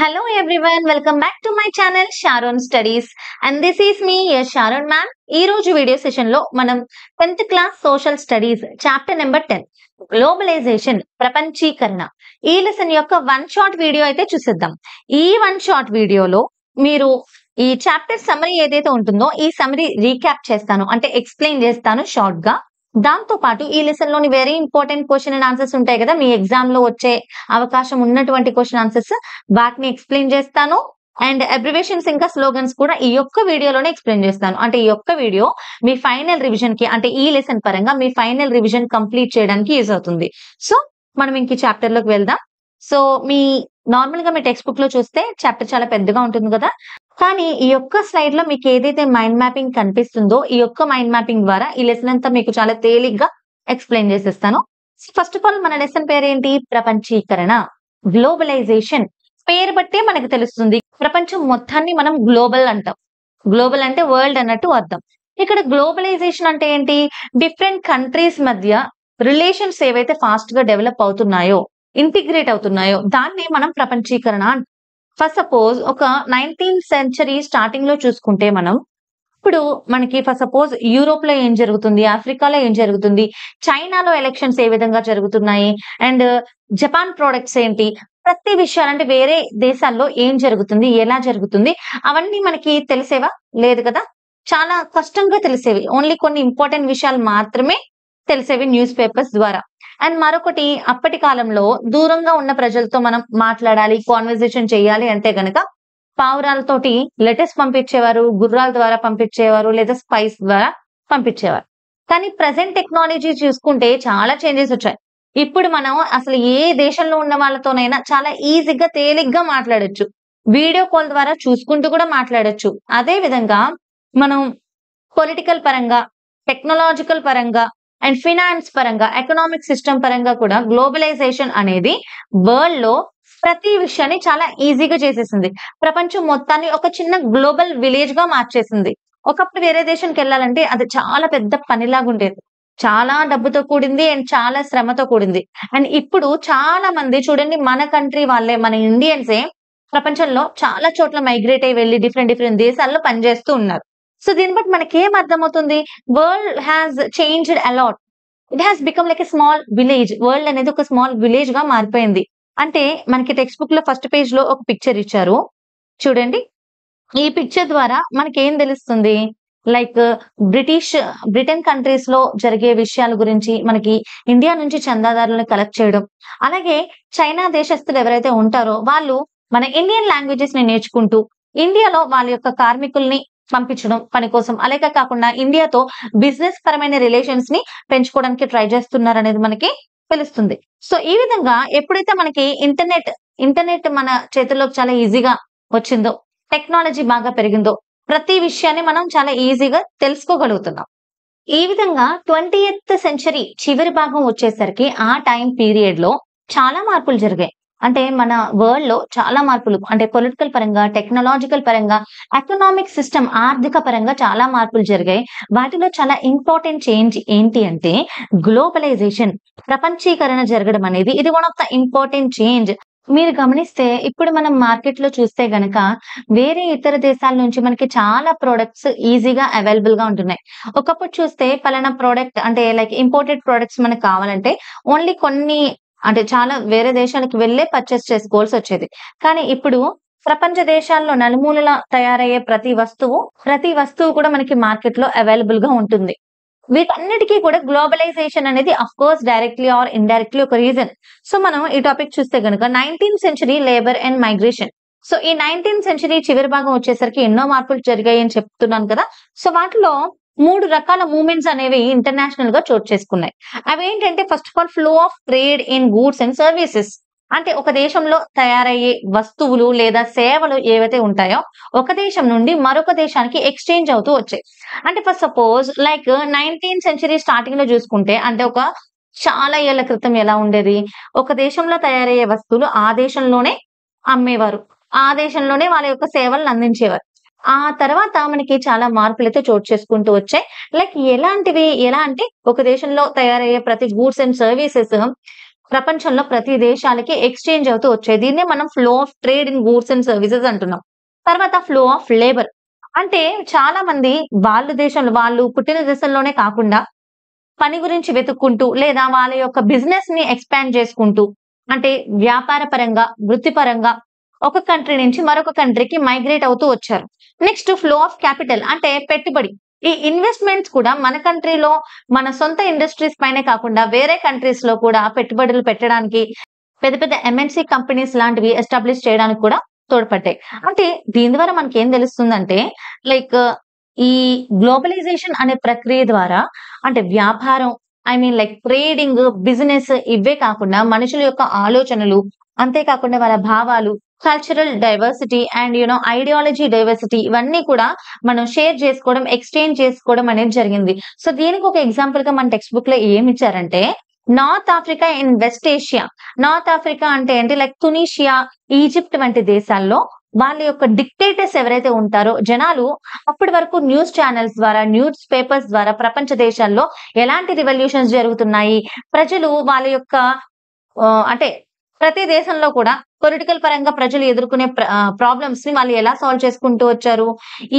Hello everyone, welcome back to my channel Sharon Studies and this is me, yes, Sharon ma'am. ఈ రోజు video session లో మనం 10th class social studies chapter number 10 globalization ప్రపంచీకరణ ఈ lesson యొక్క one shot video అయితే చూసేద్దాం. ఈ వన్ షాట్ వీడియోలో మీరు ఈ చాప్టర్ సమరీ ఏదైతే ఉంటుందో ఈ సమరీ రీక్యాప్ చేస్తాను, అంటే ఎక్స్ప్లెయిన్ చేస్తాను షార్ట్ గా. దాంతో పాటు ఈ లెసన్ లోని very important question and answers ఉంటాయి కదా, మీ ఎగ్జామ్ లో వచ్చే అవకాశం ఉన్నటువంటి క్వశ్చన్ ఆన్సర్స్, వాటిని ఎక్స్ప్లెయిన్ చేస్తాను. అండ్ అబ్రివేషన్స్ ఇంకా స్లోగన్స్ కూడా ఈ యొక్క వీడియోలోనే ఎక్స్ప్లెయిన్ చేస్తాను. అంటే ఈ యొక్క వీడియో మీ ఫైనల్ రివిజన్ కి, అంటే ఈ లెసన్ పరంగా మీ ఫైనల్ రివిజన్ కంప్లీట్ చేయడానికి యూజ్ అవుతుంది. సో మనం ఇంక చాప్టర్ లోకి వెళ్దాం. సో మీ నార్మల్ గా మీ టెక్స్ట్ బుక్ లో చూస్తే చాప్టర్ చాలా పెద్దగా ఉంటుంది కదా, కానీ ఈ యొక్క స్లైడ్ లో మీకు ఏదైతే మైండ్ మ్యాపింగ్ కనిపిస్తుందో ఈ యొక్క మైండ్ మ్యాపింగ్ ద్వారా ఈ లెసన్ అంతా మీకు చాలా తేలిగ్గా ఎక్స్ప్లెయిన్ చేసేస్తాను. ఫస్ట్ ఆఫ్ ఆల్ మన లెసన్ పేరేంటి? ప్రపంచీకరణ, గ్లోబలైజేషన్. పేరు బట్టే మనకు తెలుస్తుంది, ప్రపంచం మొత్తాన్ని మనం గ్లోబల్ అంటాం. గ్లోబల్ అంటే వరల్డ్ అన్నట్టు అర్థం. ఇక్కడ గ్లోబలైజేషన్ అంటే ఏంటి? డిఫరెంట్ కంట్రీస్ మధ్య రిలేషన్స్ ఏవైతే ఫాస్ట్ గా డెవలప్ అవుతున్నాయో, ఇంటిగ్రేట్ అవుతున్నాయో దాన్ని మనం ప్రపంచీకరణ అంటాం. ఫస్ట్ సపోజ్ ఒక 19th సెంచరీ స్టార్టింగ్ లో చూసుకుంటే మనం, ఇప్పుడు మనకి ఫస్ట్ సపోజ్ యూరోప్ లో ఏం జరుగుతుంది, ఆఫ్రికాలో ఏం జరుగుతుంది, చైనాలో ఎలక్షన్స్ ఏ విధంగా జరుగుతున్నాయి, అండ్ జపాన్ ప్రొడక్ట్స్ ఏంటి, ప్రతి విషయాలు అంటే వేరే దేశాల్లో ఏం జరుగుతుంది, ఎలా జరుగుతుంది, అవన్నీ మనకి తెలిసేవా? లేదు కదా, చాలా కష్టంగా తెలిసేవి. ఓన్లీ కొన్ని ఇంపార్టెంట్ విషయాలు మాత్రమే తెలిసేవి న్యూస్ పేపర్స్ ద్వారా. అండ్ మరొకటి, అప్పటి కాలంలో దూరంగా ఉన్న ప్రజలతో మనం మాట్లాడాలి, కాన్వర్సేషన్ చేయాలి అంటే గనక పావురాలతోటి లెటర్స్ పంపించేవారు, గుర్రాల ద్వారా పంపించేవారు, లేదా స్పైస్ ద్వారా పంపించేవారు. కానీ ప్రజెంట్ టెక్నాలజీ చూసుకుంటే చాలా చేంజెస్ వచ్చాయి. ఇప్పుడు మనం అసలు ఏ దేశంలో ఉన్న వాళ్ళతోనైనా చాలా ఈజీగా తేలిగ్గా మాట్లాడొచ్చు, వీడియో కాల్ ద్వారా చూసుకుంటూ కూడా మాట్లాడొచ్చు. అదే విధంగా మనం పొలిటికల్ పరంగా, టెక్నాలజికల్ పరంగా అండ్ ఫినాన్స్ పరంగా, ఎకనామిక్ సిస్టమ్ పరంగా కూడా గ్లోబలైజేషన్ అనేది వరల్డ్ లో ప్రతి విషయాన్ని చాలా ఈజీగా చేసేసింది. ప్రపంచం మొత్తాన్ని ఒక చిన్న గ్లోబల్ విలేజ్ గా మార్చేసింది. ఒకప్పుడు వేరే దేశానికి వెళ్ళాలంటే అది చాలా పెద్ద పనిలాగా ఉండేది, చాలా డబ్బుతో కూడింది అండ్ చాలా శ్రమతో కూడింది. అండ్ ఇప్పుడు చాలా మంది చూడండి, మన కంట్రీ వాళ్ళే, మన ఇండియన్సే ప్రపంచంలో చాలా చోట్ల మైగ్రేట్ అయ్యి వెళ్ళి డిఫరెంట్ దేశాల్లో పనిచేస్తూ ఉన్నారు. సో దీన్ని బట్టి మనకి ఏం అర్థమవుతుంది? World has changed a lot. It has become like a small village. World అనేది ఒక స్మాల్ విలేజ్ గా మారిపోయింది. అంటే మనకి టెక్స్ట్ బుక్ లో ఫస్ట్ పేజ్ లో ఒక పిక్చర్ ఇచ్చారు చూడండి. ఈ పిక్చర్ ద్వారా మనకి ఏం తెలుస్తుంది? లైక్ బ్రిటన్ కంట్రీస్ లో జరిగే విషయాల గురించి, మనకి ఇండియా నుంచి చందాదారులను కలెక్ట్ చేయడం, అలాగే చైనా దేశస్తులు ఎవరైతే ఉంటారో వాళ్ళు మన ఇండియన్ లాంగ్వేజెస్ ని నేర్చుకుంటూ ఇండియాలో వాళ్ళ యొక్క కార్మికుల్ని పంపించడం పని కోసం, అలాగే కాకుండా ఇండియాతో బిజినెస్ పరమైన రిలేషన్స్ ని పెంచుకోవడానికి ట్రై చేస్తున్నారు అనేది మనకి తెలుస్తుంది. సో ఈ విధంగా ఎప్పుడైతే మనకి ఇంటర్నెట్ మన చేతుల్లోకి చాలా ఈజీగా వచ్చిందో, టెక్నాలజీ బాగా పెరిగిందో, ప్రతి విషయాన్ని మనం చాలా ఈజీగా తెలుసుకోగలుగుతున్నాం. ఈ విధంగా 20th సెంచరీ చివరి భాగం వచ్చేసరికి ఆ టైం పీరియడ్ లో చాలా మార్పులు జరిగాయి. అంటే మన వరల్డ్ లో చాలా మార్పులు, అంటే పొలిటికల్ పరంగా, టెక్నాలజికల్ పరంగా, ఎకనామిక్ సిస్టమ్ ఆర్థిక పరంగా చాలా మార్పులు జరిగాయి. వాటిలో చాలా ఇంపార్టెంట్ చేంజ్ ఏంటి అంటే గ్లోబలైజేషన్, ప్రపంచీకరణ జరగడం అనేది ఇది one of the important change. మీరు గమనిస్తే ఇప్పుడు మనం మార్కెట్ లో చూస్తే గనక వేరే ఇతర దేశాల నుంచి మనకి చాలా ప్రొడక్ట్స్ ఈజీగా అవైలబుల్ గా ఉంటున్నాయి. ఒకప్పుడు చూస్తే పలానా ప్రోడక్ట్ అంటే లైక్ ఇంపోర్టెడ్ ప్రొడక్ట్స్ మనకు కావాలంటే ఓన్లీ కొన్ని, అంటే చాలా వేరే దేశాలకు వెళ్ళే పర్చేస్ చేసుకోవాల్సి వచ్చేది. కానీ ఇప్పుడు ప్రపంచ దేశాల్లో నలుమూలలా తయారయ్యే ప్రతి వస్తువు కూడా మనకి మార్కెట్ లో అవైలబుల్ గా ఉంటుంది. వీటన్నిటికీ కూడా గ్లోబలైజేషన్ అనేది of course directly or indirectly ఒక రీజన్. సో మనం ఈ టాపిక్ చూస్తే గనుక 19th century labour and migration. So ఈ 19th సెంచరీ చివరి భాగం వచ్చేసరికి ఎన్నో మార్పులు జరిగాయి అని చెప్తున్నాను కదా. సో వాటిలో 3 రకాల మూవ్మెంట్స్ అనేవి ఇంటర్నేషనల్ గా చోటు చేసుకున్నాయి. అవి ఏంటంటే, first of all flow of trade in goods and services. అంటే ఒక దేశంలో తయారయ్యే వస్తువులు లేదా సేవలు ఏవైతే ఉంటాయో ఒక దేశం నుండి మరొక దేశానికి ఎక్స్చేంజ్ అవుతూ వచ్చాయి. అంటే first suppose like 19th century starting లో చూసుకుంటే, అంటే ఒక చాలా ఏళ్ల క్రితం ఎలా ఉండేది, ఒక దేశంలో తయారయ్యే వస్తువులు ఆ దేశంలోనే అమ్మేవారు, ఆ దేశంలోనే వాళ్ళ యొక్క సేవలను అందించేవారు. ఆ తర్వాత మనకి చాలా మార్పులైతే చోటు చేసుకుంటూ వచ్చాయి. లైక్ ఎలా అంటే ఒక దేశంలో తయారయ్యే ప్రతి గూడ్స్ అండ్ సర్వీసెస్ ప్రపంచంలో ప్రతి దేశాలకి ఎక్స్చేంజ్ అవుతూ వచ్చాయి. దీన్నే మనం flow of trade in goods and services అంటున్నాం. తర్వాత ఫ్లో ఆఫ్ లేబర్. అంటే చాలా మంది వాళ్ళు పుట్టిన దేశంలోనే కాకుండా పని గురించి వెతుక్కుంటూ లేదా వాళ్ళ యొక్క బిజినెస్‌ని ఎక్స్‌పాండ్ చేసుకుంటూ అంటే వ్యాపార పరంగా, వృత్తిపరంగా ఒక కంట్రీ నుంచి మరొక కంట్రీకి మైగ్రేట్ అవుతూ వచ్చారు. నెక్స్ట్ ఫ్లో ఆఫ్ క్యాపిటల్ అంటే పెట్టుబడి. ఈ ఇన్వెస్ట్‌మెంట్స్ కూడా మన కంట్రీలో మన సొంత ఇండస్ట్రీస్ పైనే కాకుండా వేరే కంట్రీస్‌లో కూడా పెట్టుబడులు పెట్టడానికి పెద్ద పెద్ద ఎంఎన్‌సి కంపెనీస్ లాంటివి ఎస్టాబ్లిష్ చేయడానికి కూడా తోడ్పడ్డాయి. అంటే దీని ద్వారా మనకేం తెలుస్తుందంటే లైక్ ఈ గ్లోబలైజేషన్ అనే ప్రక్రియ ద్వారా అంటే వ్యాపారం లైక్ ట్రేడింగ్, బిజినెస్ ఇవే కాకుండా మనుషుల యొక్క ఆలోచనలు, అంతేకాకుండా వాళ్ళ భావాలు, cultural diversity and ideology diversity ఇవన్నీ కూడా మనం షేర్ చేసుకోవడం, ఎక్స్చేంజ్ చేసుకోవడం అనేది జరిగింది. సో దీనికి ఒక ఎగ్జాంపుల్ గా మన టెక్స్ట్ బుక్ లో ఏమిచ్చారంటే North Africa in West Asia. North Africa అంటే ఏంటి లైక్ తునీషియా, ఈజిప్ట్ వంటి దేశాల్లో వాళ్ళ యొక్క డిక్టేటర్స్ ఎవరైతే ఉంటారో జనాలు అప్పటి వరకు న్యూస్ ఛానల్స్ ద్వారా, న్యూస్ పేపర్స్ ద్వారా ప్రపంచ దేశాల్లో ఎలాంటి రివల్యూషన్స్ జరుగుతున్నాయి, ప్రజలు వాళ్ళ యొక్క అంటే ప్రతి దేశంలో కూడా పొలిటికల్ పరంగా ప్రజలు ఎదుర్కొనే ప్రాబ్లమ్స్ ని వాళ్ళు ఎలా సాల్వ్ చేసుకుంటూ వచ్చారు.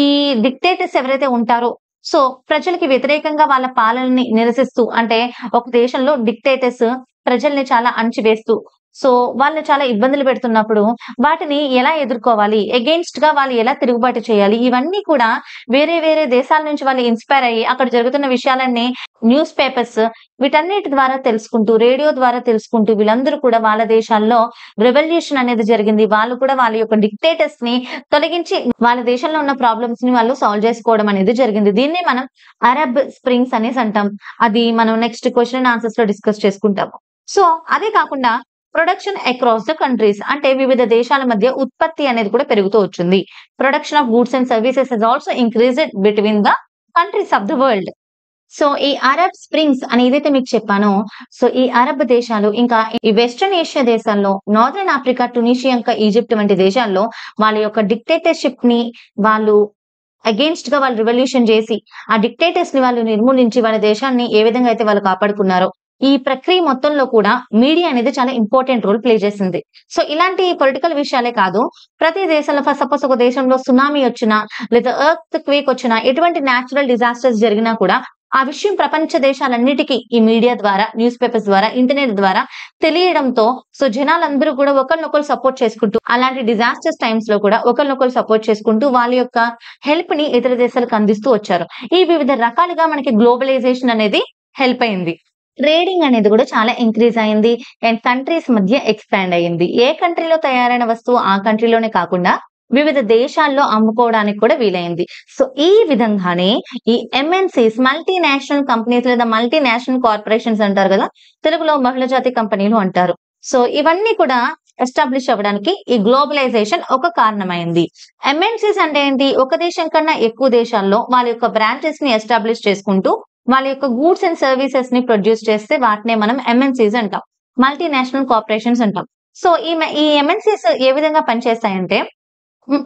ఈ డిక్టేటర్స్ ఎవరైతే ఉంటారో సో ప్రజలకి వ్యతిరేకంగా వాళ్ళ పాలనని నిరసిస్తూ అంటే ఒక దేశంలో డిక్టేటర్స్ ప్రజల్ని చాలా అణచివేస్తూ సో వాళ్ళని చాలా ఇబ్బందులు పెడుతున్నప్పుడు వాటిని ఎలా ఎదుర్కోవాలి, ఎగెయిన్స్ట్ గా వాళ్ళు ఎలా తిరుగుబాటు చేయాలి, ఇవన్నీ కూడా వేరే వేరే దేశాల నుంచి వాళ్ళు ఇన్స్పైర్ అయ్యి అక్కడ జరుగుతున్న విషయాలన్నీ న్యూస్ పేపర్స్ వీటన్నిటి ద్వారా తెలుసుకుంటూ, రేడియో ద్వారా తెలుసుకుంటూ వీళ్ళందరూ కూడా వాళ్ళ దేశాల్లో రెవల్యూషన్ అనేది జరిగింది. వాళ్ళు కూడా వాళ్ళ యొక్క డిక్టేటర్స్ ని తొలగించి వాళ్ళ దేశంలో ఉన్న ప్రాబ్లమ్స్ ని వాళ్ళు సాల్వ్ చేసుకోవడం అనేది జరిగింది. దీన్నే మనం అరబ్ స్ప్రింగ్స్ అనేసి అంటాం. అది మనం నెక్స్ట్ క్వశ్చన్ అండ్ ఆన్సర్స్ లో డిస్కస్ చేసుకుంటాము. సో అదే కాకుండా ప్రొడక్షన్ అక్రాస్ ద కంట్రీస్ అంటే వివిధ దేశాల మధ్య ఉత్పత్తి అనేది కూడా పెరుగుతూ వచ్చింది. Production of goods and services has also increased between the countries of the world. So ఈ అరబ్ స్ప్రింగ్స్ అని ఏదైతే మీకు చెప్పానో సో ఈ అరబ్ దేశాలు ఇంకా ఈ వెస్టర్న్ ఏషియా దేశాల్లో నార్దర్న్ ఆఫ్రికా, టునీషియా ఇంకా ఈజిప్ట్ వంటి దేశాల్లో వాళ్ళ యొక్క డిక్టేటర్షిప్ ని వాళ్ళు అగేన్స్ట్ గా వాళ్ళు రివల్యూషన్ చేసి ఆ డిక్టేటర్స్ ని వాళ్ళు నిర్మూలించి వాళ్ళ దేశాన్ని ఏ విధంగా అయితే వాళ్ళు కాపాడుకున్నారో ఈ ప్రక్రియ మొత్తంలో కూడా మీడియా అనేది చాలా ఇంపార్టెంట్ రోల్ ప్లే చేసింది. సో ఇలాంటి పొలిటికల్ విషయాలే కాదు ప్రతి దేశంలో సపోజ్ ఒక దేశంలో సునామీ వచ్చినా లేదా ఎర్త్ క్వేక్ వచ్చినా ఎటువంటి న్యాచురల్ డిజాస్టర్స్ జరిగినా కూడా ఆ విషయం ప్రపంచ దేశాలన్నిటికీ ఈ మీడియా ద్వారా, న్యూస్ పేపర్స్ ద్వారా, ఇంటర్నెట్ ద్వారా తెలియడంతో సో జనాలందరూ కూడా ఒకరినొకరు సపోర్ట్ చేసుకుంటూ అలాంటి డిజాస్టర్స్ టైమ్స్ లో కూడా ఒకరినొకరు సపోర్ట్ చేసుకుంటూ వాళ్ళ యొక్క హెల్ప్ ని ఇతర దేశాలకు అందిస్తూ వచ్చారు. ఈ వివిధ రకాలుగా మనకి గ్లోబలైజేషన్ అనేది హెల్ప్ అయింది. ట్రేడింగ్ అనేది కూడా చాలా ఇంక్రీజ్ అయింది అండ్ కంట్రీస్ మధ్య ఎక్స్పాండ్ అయ్యింది. ఏ కంట్రీలో తయారైన వస్తువు ఆ కంట్రీలోనే కాకుండా వివిధ దేశాల్లో అమ్ముకోవడానికి కూడా వీలైంది. సో ఈ విధంగానే ఈ ఎంఎన్సీస్ మల్టీనేషనల్ కంపెనీస్ లేదా మల్టీనేషనల్ కార్పొరేషన్స్ అంటారు కదా, తెలుగులో బహుళ జాతి కంపెనీలు అంటారు. సో ఇవన్నీ కూడా ఎస్టాబ్లిష్ అవ్వడానికి ఈ గ్లోబలైజేషన్ ఒక కారణమైంది. ఎంఎన్సీస్ అంటే ఏంటి, ఒక దేశం కన్నా ఎక్కువ దేశాల్లో వాళ్ళ యొక్క బ్రాంచెస్ ని ఎస్టాబ్లిష్ చేసుకుంటూ వాళ్ళ యొక్క గూడ్స్ అండ్ సర్వీసెస్ ని ప్రొడ్యూస్ చేస్తే వాటినే మనం ఎంఎన్సీస్ అంటాం, మల్టీనేషనల్ కార్పొరేషన్స్ అంటాం. సో ఈ ఎంఎన్సీస్ ఏ విధంగా పనిచేస్తాయంటే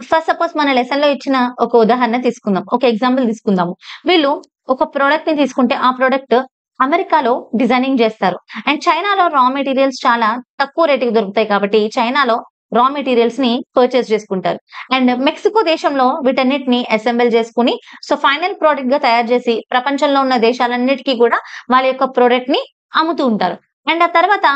ఫస్ట్ సపోజ్ మన లెసన్ లో ఇచ్చిన ఒక ఉదాహరణ తీసుకుందాం, ఒక ఎగ్జాంపుల్ తీసుకుందాము. వీళ్ళు ఒక ప్రోడక్ట్ ని తీసుకుంటే ఆ ప్రోడక్ట్ అమెరికాలో డిజైనింగ్ చేస్తారు అండ్ చైనాలో రా మెటీరియల్స్ చాలా తక్కువ రేటుకి దొరుకుతాయి కాబట్టి చైనాలో రా మెటీరియల్స్ ని పర్చేస్ చేసుకుంటారు అండ్ మెక్సికో దేశంలో వీటన్నిటిని అసెంబుల్ చేసుకుని సో ఫైనల్ ప్రోడక్ట్ గా తయారు చేసి ప్రపంచంలో ఉన్న దేశాలన్నిటికీ కూడా వాళ్ళ యొక్క ప్రోడక్ట్ ని అమ్ముతూ ఉంటారు. అండ్ ఆ తర్వాత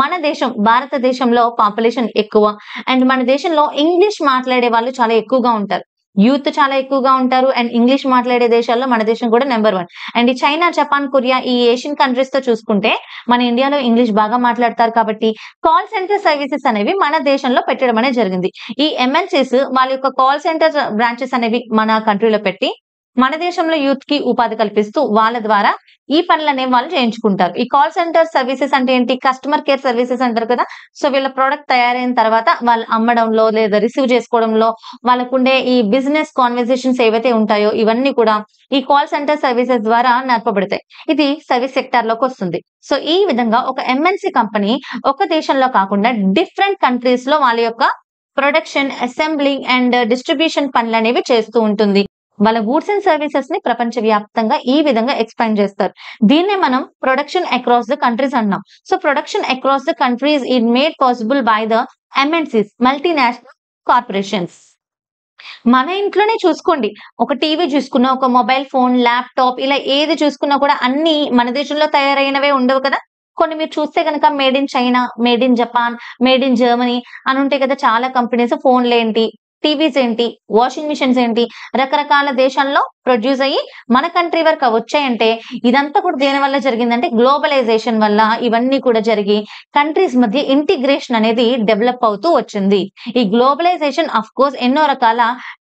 మన దేశం భారతదేశంలో పాపులేషన్ ఎక్కువ అండ్ మన దేశంలో ఇంగ్లీష్ మాట్లాడే వాళ్ళు చాలా ఎక్కువగా ఉంటారు, యూత్ చాలా ఎక్కువగా ఉంటారు అండ్ ఇంగ్లీష్ మాట్లాడే దేశాల్లో మన దేశం కూడా నెంబర్ 1. అండ్ ఈ చైనా, జపాన్, కొరియా ఈ ఏషియన్ కంట్రీస్ తో చూసుకుంటే మన ఇండియాలో ఇంగ్లీష్ బాగా మాట్లాడతారు కాబట్టి కాల్ సెంటర్ సర్వీసెస్ అనేవి మన దేశంలో పెట్టడం అనేది జరిగింది. ఈ ఎంఎన్సీస్ వాళ్ళ యొక్క కాల్ సెంటర్ బ్రాంచెస్ అనేవి మన కంట్రీలో పెట్టి మన దేశంలో యూత్ కి ఉపాధి కల్పిస్తూ వాళ్ళ ద్వారా ఈ పనులనేవి వాళ్ళు చేయించుకుంటారు. ఈ కాల్ సెంటర్ సర్వీసెస్ అంటే ఏంటి, కస్టమర్ కేర్ సర్వీసెస్ అంటారు కదా. సో వీళ్ళ ప్రోడక్ట్ తయారైన తర్వాత వాళ్ళు అమ్మడంలో లేదా రిసీవ్ చేసుకోవడంలో వాళ్ళకుండే ఈ బిజినెస్ కాన్వర్సేషన్స్ ఏవైతే ఉంటాయో ఇవన్నీ కూడా ఈ కాల్ సెంటర్ సర్వీసెస్ ద్వారా నడపబడతాయి. ఇది సర్వీస్ సెక్టార్ లోకి వస్తుంది. సో ఈ విధంగా ఒక ఎంఎన్సీ కంపెనీ ఒక దేశంలో కాకుండా డిఫరెంట్ కంట్రీస్ లో వాళ్ళ యొక్క ప్రొడక్షన్, అసెంబ్లింగ్ అండ్ డిస్ట్రిబ్యూషన్ పనులు అనేవి చేస్తూ ఉంటుంది. వాళ్ళ గూడ్స్ అండ్ సర్వీసెస్ ని ప్రపంచవ్యాప్తంగా ఈ విధంగా ఎక్స్పాండ్ చేస్తారు. దీన్నే మనం ప్రొడక్షన్ అక్రాస్ ద కంట్రీస్ అంటున్నాం. So production across the countries is made possible by the MNCs, multinational corporations. మన ఇంట్లోనే చూసుకోండి, ఒక టీవీ చూసుకున్నా, ఒక మొబైల్ ఫోన్, ల్యాప్టాప్ ఇలా ఏది చూసుకున్నా కూడా అన్ని మన దేశంలో తయారైనవే ఉండవు కదా. కొన్ని మీరు చూస్తే కనుక made in China, made in Japan, made in Germany అని ఉంటాయి కదా చాలా కంపెనీస్. ఫోన్లు ఏంటి, టీవీస్ ఏంటి, వాషింగ్ మిషన్స్ ఏంటి, రకరకాల దేశాల్లో ప్రొడ్యూస్ అయ్యి మన కంట్రీ వరకు వచ్చాయంటే ఇదంతా కూడా దేని వల్ల జరిగిందంటే గ్లోబలైజేషన్ వల్ల ఇవన్నీ కూడా జరిగి కంట్రీస్ మధ్య ఇంటిగ్రేషన్ అనేది డెవలప్ అవుతూ వచ్చింది. ఈ గ్లోబలైజేషన్ అఫ్ కోర్స్ ఎన్నో రకాల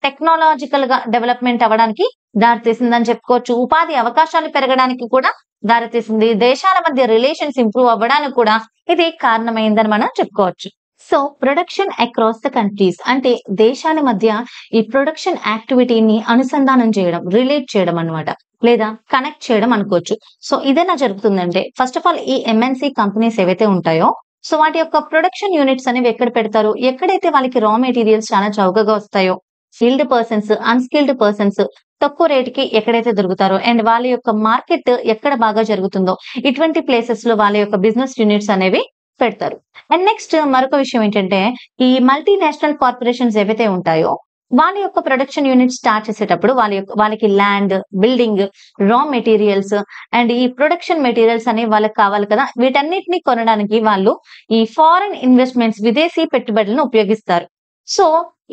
టెక్నాలజికల్ గా డెవలప్మెంట్ అవ్వడానికి దారితీసిందని చెప్పుకోవచ్చు. ఉపాధి అవకాశాలు పెరగడానికి కూడా దారితీసింది. దేశాల మధ్య రిలేషన్స్ ఇంప్రూవ్ అవ్వడానికి కూడా ఇది కారణమైందని మనం చెప్పుకోవచ్చు. So production across the countries అంటే దేశాల మధ్య ఈ ప్రొడక్షన్ యాక్టివిటీని అనుసంధానం చేయడం, రిలేట్ చేయడం అన్నమాట, లేదా కనెక్ట్ చేయడం అనుకోవచ్చు. సో ఇదేనా జరుగుతుందంటే ఫస్ట్ ఆఫ్ ఆల్ ఈ ఎంఎన్సీ కంపెనీస్ ఏవైతే ఉంటాయో సో వాటి యొక్క ప్రొడక్షన్ యూనిట్స్ అనేవి ఎక్కడ పెడతారు, ఎక్కడైతే వాళ్ళకి రా మెటీరియల్స్ చాలా చౌకగా వస్తాయో, స్కిల్డ్ పర్సన్స్, అన్స్కిల్డ్ పర్సన్స్ తక్కువ రేటుకి ఎక్కడైతే దొరుకుతారో అండ్ వాళ్ళ యొక్క మార్కెట్ ఎక్కడ బాగా జరుగుతుందో ఇటువంటి ప్లేసెస్ లో వాళ్ళ యొక్క బిజినెస్ యూనిట్స్ అనేవి పెడతారు. అండ్ నెక్స్ట్ మరొక విషయం ఏంటంటే ఈ మల్టీనేషనల్ కార్పొరేషన్స్ ఏవైతే ఉంటాయో వాళ్ళ యొక్క ప్రొడక్షన్ యూనిట్ స్టార్ట్ చేసేటప్పుడు వాళ్ళకి ల్యాండ్, బిల్డింగ్, రా మెటీరియల్స్ అండ్ ఈ ప్రొడక్షన్ మెటీరియల్స్ అనేవి వాళ్ళకి కావాలి కదా. వీటన్నిటిని కొనడానికి వాళ్ళు ఈ ఫారెన్ ఇన్వెస్ట్మెంట్స్, విదేశీ పెట్టుబడులను ఉపయోగిస్తారు. సో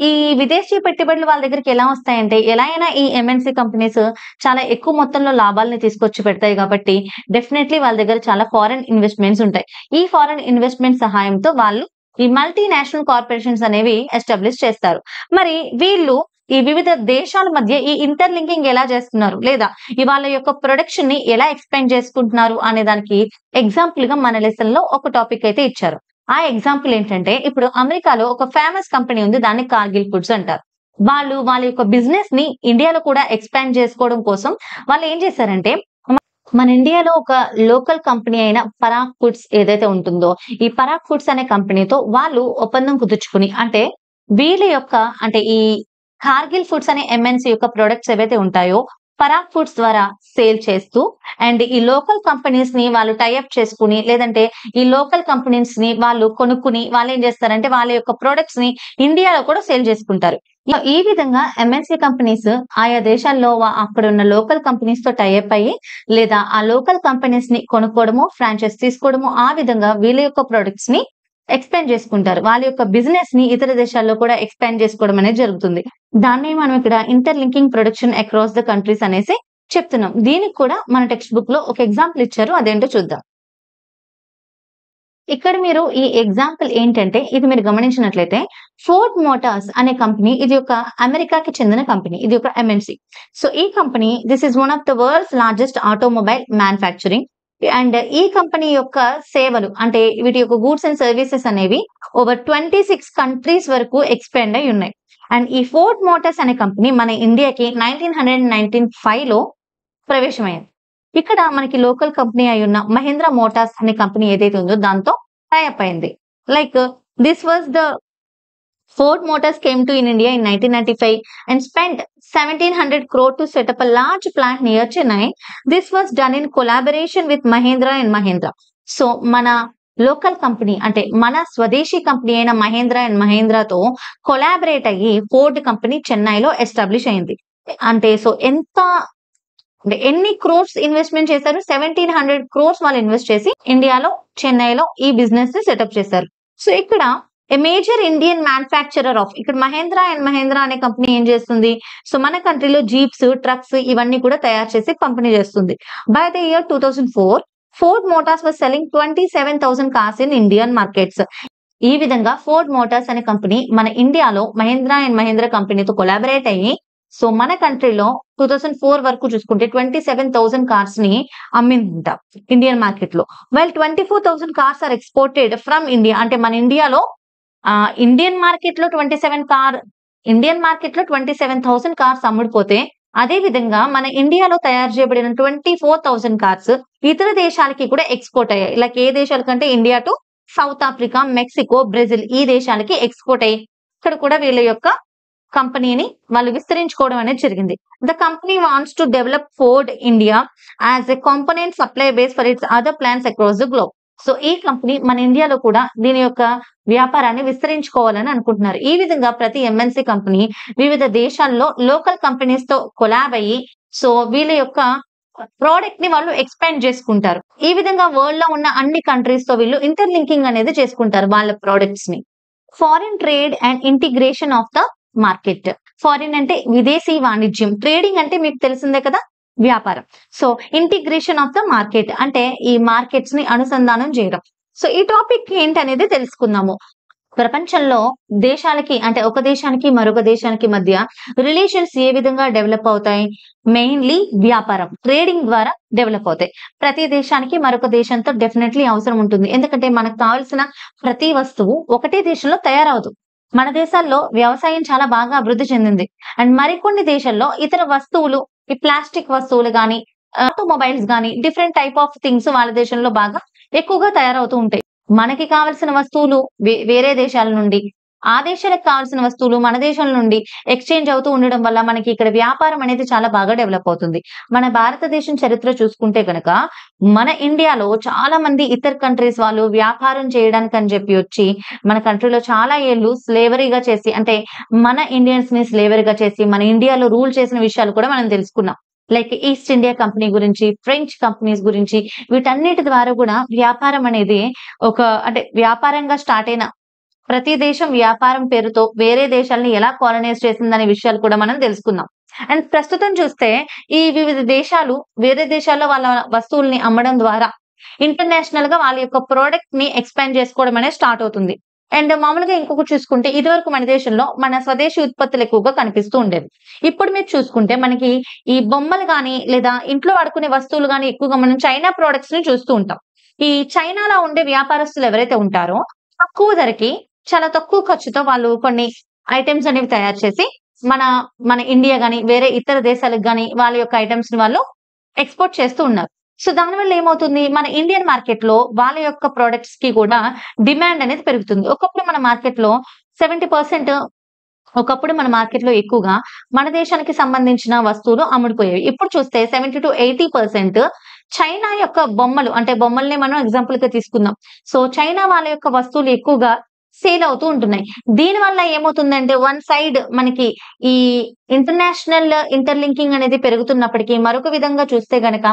ఈ విదేశీ పెట్టుబడులు వాళ్ళ దగ్గరికి ఎలా వస్తాయంటే ఎలా అయినా ఈ ఎంఎన్సీ కంపెనీస్ చాలా ఎక్కువ మొత్తంలో లాభాలని తీసుకొచ్చి పెడతాయి కాబట్టి డెఫినెట్లీ వాళ్ళ దగ్గర చాలా ఫారెన్ ఇన్వెస్ట్మెంట్స్ ఉంటాయి. ఈ ఫారెన్ ఇన్వెస్ట్మెంట్ సహాయంతో వాళ్ళు ఈ మల్టీనేషనల్ కార్పొరేషన్స్ అనేవి ఎస్టాబ్లిష్ చేస్తారు. మరి వీళ్ళు ఈ వివిధ దేశాల మధ్య ఈ ఇంటర్ లింకింగ్ ఎలా చేస్తున్నారు లేదా వాళ్ళ యొక్క ప్రొడక్షన్ ని ఎలా ఎక్స్పాండ్ చేసుకుంటున్నారు అనే దానికి ఎగ్జాంపుల్ గా మన లెసన్ లో ఒక టాపిక్ అయితే ఇచ్చారు. ఆ ఎగ్జాంపుల్ ఏంటంటే ఇప్పుడు అమెరికాలో ఒక ఫేమస్ కంపెనీ ఉంది, దాన్ని కార్గిల్ ఫుడ్స్ అంటారు. వాళ్ళ యొక్క బిజినెస్ ని ఇండియాలో కూడా ఎక్స్పాండ్ చేసుకోవడం కోసం వాళ్ళు ఏం చేశారంటే మన ఇండియాలో ఒక లోకల్ కంపెనీ అయిన పరాగ్ ఫుడ్స్ ఏదైతే ఉంటుందో ఈ పరాగ్ ఫుడ్స్ అనే కంపెనీతో వాళ్ళు ఒప్పందం కుదుర్చుకుని అంటే వీళ్ళ యొక్క అంటే ఈ కార్గిల్ ఫుడ్స్ అనే ఎంఎన్సీ యొక్క ప్రొడక్ట్స్ ఏవైతే ఉంటాయో పరాగ్ ఫుడ్స్ ద్వారా సేల్ చేస్తూ అండ్ ఈ లోకల్ కంపెనీస్ ని వాళ్ళు టైఅప్ చేసుకుని లేదంటే ఈ లోకల్ కంపెనీస్ ని వాళ్ళు కొనుక్కుని వాళ్ళు ఏం చేస్తారంటే వాళ్ళ యొక్క ప్రొడక్ట్స్ ని ఇండియాలో కూడా సేల్ చేసుకుంటారు. ఈ విధంగా ఎంఎన్సీ కంపెనీస్ ఆయా దేశాల్లో అక్కడ ఉన్న లోకల్ కంపెనీస్ తో టైఅప్ అయ్యి లేదా ఆ లోకల్ కంపెనీస్ ని కొనుక్కోవడము, ఫ్రాంచైజ్ తీసుకోవడము, ఆ విధంగా వీళ్ళ యొక్క ప్రొడక్ట్స్ ని ఎక్స్పాండ్ చేసుకుంటారు. వాళ్ళ యొక్క బిజినెస్ ని ఇతర దేశాల్లో కూడా ఎక్స్పాండ్ చేసుకోవడం అనేది జరుగుతుంది. దాన్ని మనం ఇక్కడ inter linking production across the countries అనేసి చెప్తున్నాం. దీనికి కూడా మన టెక్స్ట్ బుక్ లో ఒక ఎగ్జాంపుల్ ఇచ్చారు, అదేంటో చూద్దాం. ఇక్కడ మీరు ఈ ఎగ్జాంపుల్ ఏంటంటే ఇది మీరు గమనించినట్లయితే ఫోర్డ్ మోటార్స్ అనే కంపెనీ ఇది ఒక అమెరికాకి చెందిన కంపెనీ, ఇది ఒక ఎంఎన్సీ. సో ఈ company this is one of the world's largest automobile manufacturing and ఈ కంపెనీ యొక్క సేవలు అంటే వీటి యొక్క గూడ్స్ అండ్ సర్వీసెస్ అనేవి ఓవర్ 26 కంట్రీస్ వరకు ఎక్స్పాండ్ అయి ఉన్నాయి. అండ్ ఈ ఫోర్డ్ మోటార్స్ అనే కంపెనీ మన ఇండియాకి 1995 లో ప్రవేశమైంది. ఇక్కడ మనకి లోకల్ కంపెనీ అయి ఉన్న మహేంద్ర మోటార్స్ అనే కంపెనీ ఏదైతే ఉందో దాంతో టైఅప్ అయింది. Like this was the Ford Motors came to in India in 1995 and spent 1700 crore to set up a large plant near Chennai. This was done in collaboration with Mahindra and Mahindra. So, mana local company అంటే మన స్వదేశీ company అయిన Mahindra and మహేంద్రతో collaborate అయ్యి Ford company చెన్నైలో establish అయింది. అంటే so ఎన్ని crores investment చేశారు? 1700 క్రోర్స్ వాళ్ళు ఇన్వెస్ట్ చేసి ఇండియాలో చెన్నైలో ఈ బిజినెస్ ని సెటప్ చేశారు. సో ఇక్కడ a major Indian manufacturer of ఇక్కడ మహేంద్ర అండ్ మహేంద్ర అనే కంపెనీ ఏం చేస్తుంది? సో మన కంట్రీలో జీప్స్, ట్రక్స్ ఇవన్నీ కూడా తయారు చేసి పంపిణీ చేస్తుంది. By the year 2004 Ford Motors was selling 27,000 cars in Indian markets. ఈ విధంగా ఫోర్డ్ మోటార్స్ అనే కంపెనీ మన ఇండియాలో మహేంద్ర అండ్ మహేంద్ర కంపెనీతో కొలాబరేట్ అయ్యి సో మన కంట్రీలో 2004 వరకు చూసుకుంటే 27,000 కార్స్ ని అమ్మిందంట ఇండియన్ మార్కెట్ లో. While 24,000 cars are exported from India. అంటే మన ఇండియాలో ఇండియన్ మార్కెట్ లో 27,000 కార్స్ అమ్ముడుపోతే అదే విధంగా మన ఇండియాలో తయారు చేయబడిన 24,000 కార్స్ ఇతర దేశాలకి కూడా ఎక్స్పోర్ట్ అయ్యాయి. ఇలా ఏ దేశాలకంటే India to South Africa, Mexico, Brazil ఈ దేశాలకి ఎక్స్పోర్ట్ అయ్యి ఇక్కడ కూడా వీళ్ళ యొక్క కంపెనీని వాళ్ళు విస్తరించుకోవడం అనేది జరిగింది. The company wants to develop Ford India as a component supply base for it's other plans across the globe. So ఈ కంపెనీ మన ఇండియాలో కూడా దీని యొక్క వ్యాపారాన్ని విస్తరించుకోవాలని అనుకుంటున్నారు. ఈ విధంగా ప్రతి ఎంఎన్సీ కంపెనీ వివిధ దేశాల్లో లోకల్ కంపెనీస్ తో కొలాబ్ అయ్యి సో వీళ్ళ యొక్క ప్రోడక్ట్ ని వాళ్ళు ఎక్స్పాండ్ చేసుకుంటారు. ఈ విధంగా వరల్డ్ లో ఉన్న అన్ని కంట్రీస్ తో వీళ్ళు ఇంటర్లింకింగ్ అనేది చేసుకుంటారు వాళ్ళ ప్రొడక్ట్స్ ని. Foreign trade and integration of the market. Foreign అంటే విదేశీ వాణిజ్యం, ట్రేడింగ్ అంటే మీకు తెలిసిందే కదా వ్యాపారం. So integration of the market అంటే ఈ మార్కెట్స్ ని అనుసంధానం చేయడం. సో ఈ టాపిక్ ఏంటనేది తెలుసుకుందాము. ప్రపంచంలో దేశాలకి అంటే ఒక దేశానికి మరొక దేశానికి మధ్య రిలేషన్స్ ఏ విధంగా డెవలప్ అవుతాయి? మెయిన్లీ వ్యాపారం, ట్రేడింగ్ ద్వారా డెవలప్ అవుతాయి. ప్రతి దేశానికి మరొక దేశంతో డెఫినెట్లీ అవసరం ఉంటుంది. ఎందుకంటే మనకు కావాల్సిన ప్రతి వస్తువు ఒకటే దేశంలో తయారవదు. మన దేశాల్లో వ్యవసాయం చాలా బాగా అభివృద్ధి చెందింది. అండ్ మరికొన్ని దేశాల్లో ఇతర వస్తువులు, ఈ ప్లాస్టిక్ వస్తువులు గాని, ఆటోమొబైల్స్ గాని, డిఫరెంట్ టైప్ ఆఫ్ థింగ్స్ వాళ్ళ దేశంలో బాగా ఎక్కువగా తయారవుతూ ఉంటాయి. మనకి కావాల్సిన వస్తువులు వేరే దేశాల నుండి, ఆ దేశాలకు కావాల్సిన వస్తువులు మన దేశం నుండి ఎక్స్చేంజ్ అవుతూ ఉండడం వల్ల మనకి ఇక్కడ వ్యాపారం అనేది చాలా బాగా డెవలప్ అవుతుంది. మన భారతదేశం చరిత్ర చూసుకుంటే కనుక మన ఇండియాలో చాలా మంది ఇతర కంట్రీస్ వాళ్ళు వ్యాపారం చేయడానికి అని చెప్పి వచ్చి మన కంట్రీలో చాలా ఏళ్ళు స్లేవరీగా చేసి, అంటే మన ఇండియన్స్ ని స్లేవరీగా చేసి మన ఇండియాలో రూల్ చేసిన విషయాలు కూడా మనం తెలుసుకున్నాం. లైక్ ఈస్ట్ ఇండియా కంపెనీ గురించి, ఫ్రెంచ్ కంపెనీస్ గురించి, వీటన్నిటి ద్వారా కూడా వ్యాపారం అనేది అంటే వ్యాపారంగా స్టార్ట్ అయిన ప్రతి దేశం వ్యాపారం పేరుతో వేరే దేశాలని ఎలా కాలనైజ్ చేసిందనే విషయాలు కూడా మనం తెలుసుకుందాం. అండ్ ప్రస్తుతం చూస్తే ఈ వివిధ దేశాలు వేరే దేశాల్లో వాళ్ళ వస్తువుల్ని అమ్మడం ద్వారా ఇంటర్నేషనల్ గా వాళ్ళ యొక్క ప్రోడక్ట్ ని ఎక్స్పాండ్ చేసుకోవడం అనేది స్టార్ట్ అవుతుంది. అండ్ మామూలుగా ఇంకొకటి చూసుకుంటే ఇదివరకు మన దేశంలో మన స్వదేశీ ఉత్పత్తులు ఎక్కువగా కనిపిస్తూ ఉండేవి. ఇప్పుడు మీరు చూసుకుంటే మనకి ఈ బొమ్మలు గాని లేదా ఇంట్లో వాడుకునే వస్తువులు గాని ఎక్కువగా మనం చైనా ప్రొడక్ట్స్ ని చూస్తూ ఉంటాం. ఈ చైనాలో ఉండే వ్యాపారస్తులు ఎవరైతే ఉంటారో తక్కువ ధరకి చాలా తక్కువ ఖర్చుతో వాళ్ళు కొన్ని ఐటమ్స్ అనేవి తయారు చేసి మన ఇండియా గాని వేరే ఇతర దేశాలకు గాని వాళ్ళ యొక్క ఐటమ్స్ ని వాళ్ళు ఎక్స్పోర్ట్ చేస్తూ ఉన్నారు. సో దానివల్ల ఏమవుతుంది, మన ఇండియన్ మార్కెట్ లో వాళ్ళ యొక్క ప్రొడక్ట్స్ కి కూడా డిమాండ్ అనేది పెరుగుతుంది. ఒకప్పుడు మన మార్కెట్ లో 70%, ఒకప్పుడు మన మార్కెట్ లో ఎక్కువగా మన దేశానికి సంబంధించిన వస్తువులు అమ్ముడుపోయేవి. ఇప్పుడు చూస్తే 70 to 80% చైనా యొక్క బొమ్మలు, అంటే బొమ్మల్ని మనం ఎగ్జాంపుల్ గా తీసుకుందాం. సో చైనా వాళ్ళ యొక్క వస్తువులు ఎక్కువగా సేల్ అవుతూ ఉంటున్నాయి. దీని వల్ల ఏమవుతుందంటే వన్ సైడ్ మనకి ఈ ఇంటర్నేషనల్ ఇంటర్లింకింగ్ అనేది పెరుగుతున్నప్పటికీ మరొక విధంగా చూస్తే గనక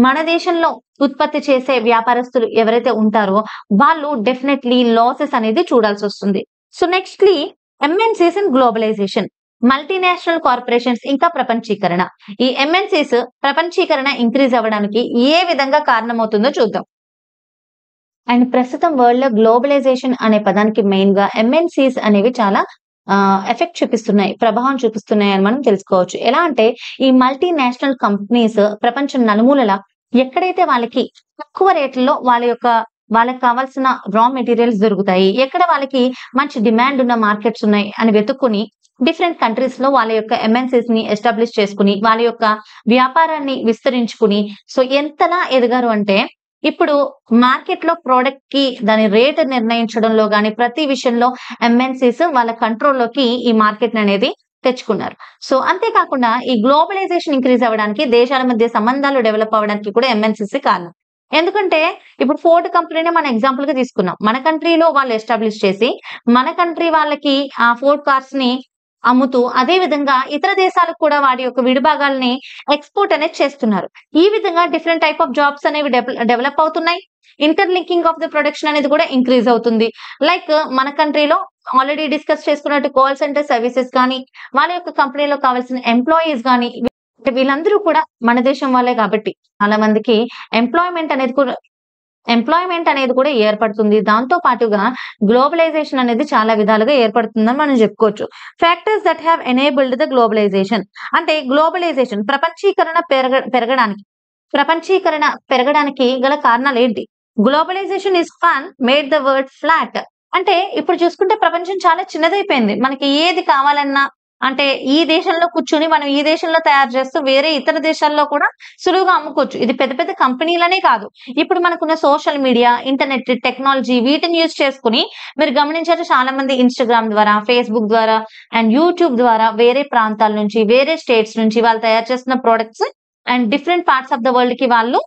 మన దేశంలో ఉత్పత్తి చేసే వ్యాపారస్తులు ఎవరైతే ఉంటారో వాళ్ళు డెఫినెట్లీ లాసెస్ అనేది చూడాల్సి వస్తుంది. So nextly MNCs and globalization, multinational corporations ఇంకా ప్రపంచీకరణ. ఈ ఎంఎన్సీస్ ప్రపంచీకరణ ఇంక్రీజ్ అవ్వడానికి ఏ విధంగా కారణమవుతుందో చూద్దాం. అండ్ ప్రస్తుతం వరల్డ్ లో గ్లోబలైజేషన్ అనే పదానికి మెయిన్ గా ఎంఎన్సీస్ అనేవి చాలా ఎఫెక్ట్ చూపిస్తున్నాయి, ప్రభావం చూపిస్తున్నాయి అని మనం తెలుసుకోవచ్చు. ఎలా అంటే ఈ మల్టీనేషనల్ కంపెనీస్ ప్రపంచం నలుమూలల ఎక్కడైతే వాళ్ళకి తక్కువ రేట్లలో వాళ్ళకి కావాల్సిన రా మెటీరియల్స్ దొరుకుతాయి, ఎక్కడ వాళ్ళకి మంచి డిమాండ్ ఉన్న మార్కెట్స్ ఉన్నాయి అని వెతుక్కుని డిఫరెంట్ కంట్రీస్ లో వాళ్ళ యొక్క ఎంఎన్సీస్ ని ఎస్టాబ్లిష్ చేసుకుని వాళ్ళ యొక్క వ్యాపారాన్ని విస్తరించుకుని సో ఎంతలా ఎదిగారు అంటే ఇప్పుడు మార్కెట్ లో ప్రోడక్ట్ కి దాని రేట్ నిర్ణయించడంలో గాని ప్రతి విషయంలో ఎంఎన్సీస్ వాళ్ళ కంట్రోల్లోకి ఈ మార్కెట్ అనేది తెచ్చుకున్నారు. సో అంతేకాకుండా ఈ గ్లోబలైజేషన్ ఇంక్రీజ్ అవ్వడానికి, దేశాల మధ్య సంబంధాలు డెవలప్ అవ్వడానికి కూడా ఎంఎన్సీస్ కారణం. ఎందుకంటే ఇప్పుడు ఫోర్డ్ కంపెనీనే మనం ఎగ్జాంపుల్ గా తీసుకున్నాం. మన కంట్రీలో వాళ్ళు ఎస్టాబ్లిష్ చేసి మన కంట్రీ వాళ్ళకి ఆ ఫోర్డ్ కార్స్ ని అమ్ముతూ అదే విధంగా ఇతర దేశాలకు కూడా వాటి యొక్క విడిభాగాల్ని ఎక్స్పోర్ట్ అనేది చేస్తున్నారు. ఈ విధంగా డిఫరెంట్ టైప్ ఆఫ్ జాబ్స్ అనేవి డెవలప్ అవుతున్నాయి. ఇంటర్లింకింగ్ ఆఫ్ ద ప్రొడక్షన్ అనేది కూడా ఇంక్రీజ్ అవుతుంది. లైక్ మన కంట్రీలో ఆల్రెడీ డిస్కస్ చేసుకున్నట్టు కాల్ సెంటర్ సర్వీసెస్ కానీ వాళ్ళ యొక్క కంపెనీలో కావాల్సిన ఎంప్లాయీస్ కానీ వీళ్ళందరూ కూడా మన దేశం వాళ్ళే కాబట్టి చాలా మందికి ఎంప్లాయ్మెంట్ అనేది కూడా ఏర్పడుతుంది. దాంతో పాటుగా గ్లోబలైజేషన్ అనేది చాలా విధాలుగా ఏర్పడుతుందని మనం చెప్పుకోవచ్చు. Factors that have enabled the globalization అంటే గ్లోబలైజేషన్ ప్రపంచీకరణ పెరగడానికి గల కారణాలు ఏంటి? Globalization is fun made the world flat. అంటే ఇప్పుడు చూసుకుంటే ప్రపంచం చాలా చిన్నదైపోయింది. మనకి ఏది కావాలన్నా అంటే ఈ దేశంలో కూర్చొని మనం ఈ దేశంలో తయారు చేస్తూ వేరే ఇతర దేశాల్లో కూడా సులువుగా అమ్ముకోవచ్చు. ఇది పెద్ద పెద్ద కంపెనీలనే కాదు. ఇప్పుడు మనకున్న సోషల్ మీడియా, ఇంటర్నెట్ టెక్నాలజీ వీటిని యూజ్ చేసుకొని మీరు గమనించారు చాలా మంది ఇన్‌స్టాగ్రామ్ ద్వారా, ఫేస్‌బుక్ ద్వారా అండ్ యూట్యూబ్ ద్వారా వేరే ప్రాంతాల నుంచి, వేరే స్టేట్స్ నుంచి వాళ్ళు తయారు చేస్తున్న products and different parts of the వరల్డ్‌కి వాళ్ళు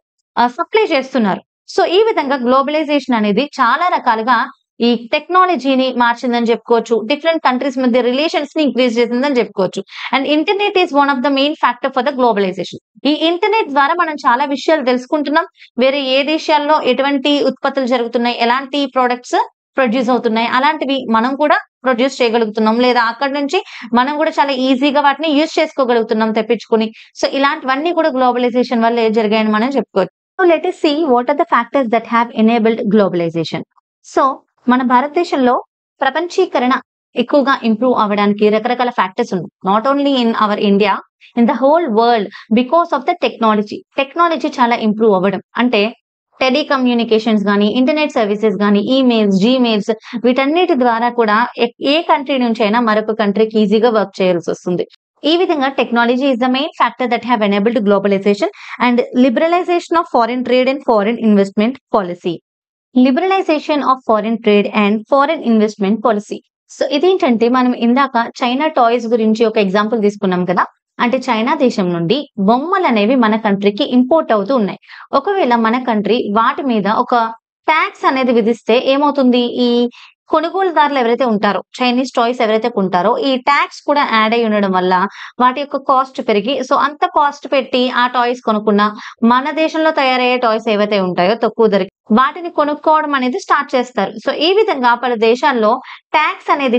సప్లై చేస్తున్నారు. సో, ఈ విధంగా గ్లోబలైజేషన్ అనేది చాలా రకాలుగా ఈ టెక్నాలజీని మార్చిందని చెప్పుకోవచ్చు. డిఫరెంట్ కంట్రీస్ మధ్య రిలేషన్స్‌ని ఇంక్రీజ్ చేసిందని చెప్పుకోవచ్చు. And internet is one of the main factor for the globalization. ఈ ఇంటర్నెట్ ద్వారా మనం చాలా విషయాలు తెలుసుకుంటున్నాం. వేరే ఏ దేశాల్లో ఎటువంటి ఉత్పత్తులు జరుగుతున్నాయి, ఎలాంటి ప్రొడక్ట్స్ ప్రొడ్యూస్ అవుతున్నాయి, అలాంటివి మనం కూడా ప్రొడ్యూస్ చేయగలుగుతున్నాం. లేదా అక్కడి నుంచి మనం కూడా చాలా ఈజీగా వాటిని యూజ్ చేసుకోగలుగుతున్నాం తెప్పించుకొని. సో, ఇలాంటివన్నీ కూడా గ్లోబలైజేషన్ వల్లే జరిగాయని మనం చెప్పుకోవచ్చు. So, let us see what are the factors that have enabled globalization. So, మన భారతదేశంలో ప్రపంచీకరణ ఎక్కువగా ఇంప్రూవ్ అవ్వడానికి రకరకాల ఫ్యాక్టర్స్ ఉన్నాయి. Not only in our India, in the whole world because of the technology. Technology చాలా ఇంప్రూవ్ అవ్వడం అంటే టెలికమ్యూనికేషన్స్ గానీ, ఇంటర్నెట్ సర్వీసెస్ గానీ, ఈమెయిల్స్, జీమెయిల్స్ వీటన్నిటి ద్వారా కూడా ఏ కంట్రీ నుంచైనా మరొక కంట్రీకి ఈజీగా వర్క్ చేయాల్సొస్తుంది. ఈ విధంగా technology is the main factor that have enabled globalization and liberalization of foreign trade and foreign investment policy. Liberalization of foreign trade and foreign investment policy. So, ఇదేంటంటే మనం ఇందాక చైనా టాయ్స్ గురించి ఒక ఎగ్జాంపుల్ తీసుకున్నాం కదా! అంటే చైనా దేశం నుండి బొమ్మలనేవి మన కంట్రీకి ఇంపోర్ట్ అవుతూ ఉన్నాయి. ఒకవేళ మన కంట్రీ వాటి మీద ఒక టాక్స్ అనేది విధిస్తే ఏమవుతుంది? ఈ కొనుగోలుదారులు ఎవరైతే ఉంటారో, చైనీస్ టాయ్స్ ఎవరైతే కొంటారో, ఈ టాక్స్ కూడా యాడ్ అయ్యి ఉండడం వల్ల వాటి యొక్క కాస్ట్ పెరిగి సో, అంత కాస్ట్ పెట్టి ఆ టాయ్స్ కొనుక్కున్న మన దేశంలో తయారయ్యే టాయ్స్ ఏవైతే ఉంటాయో తక్కువ ధరకి వాటిని కొనుక్కోవడం అనేది స్టార్ట్ చేస్తారు. సో, ఈ విధంగా పలు దేశాల్లో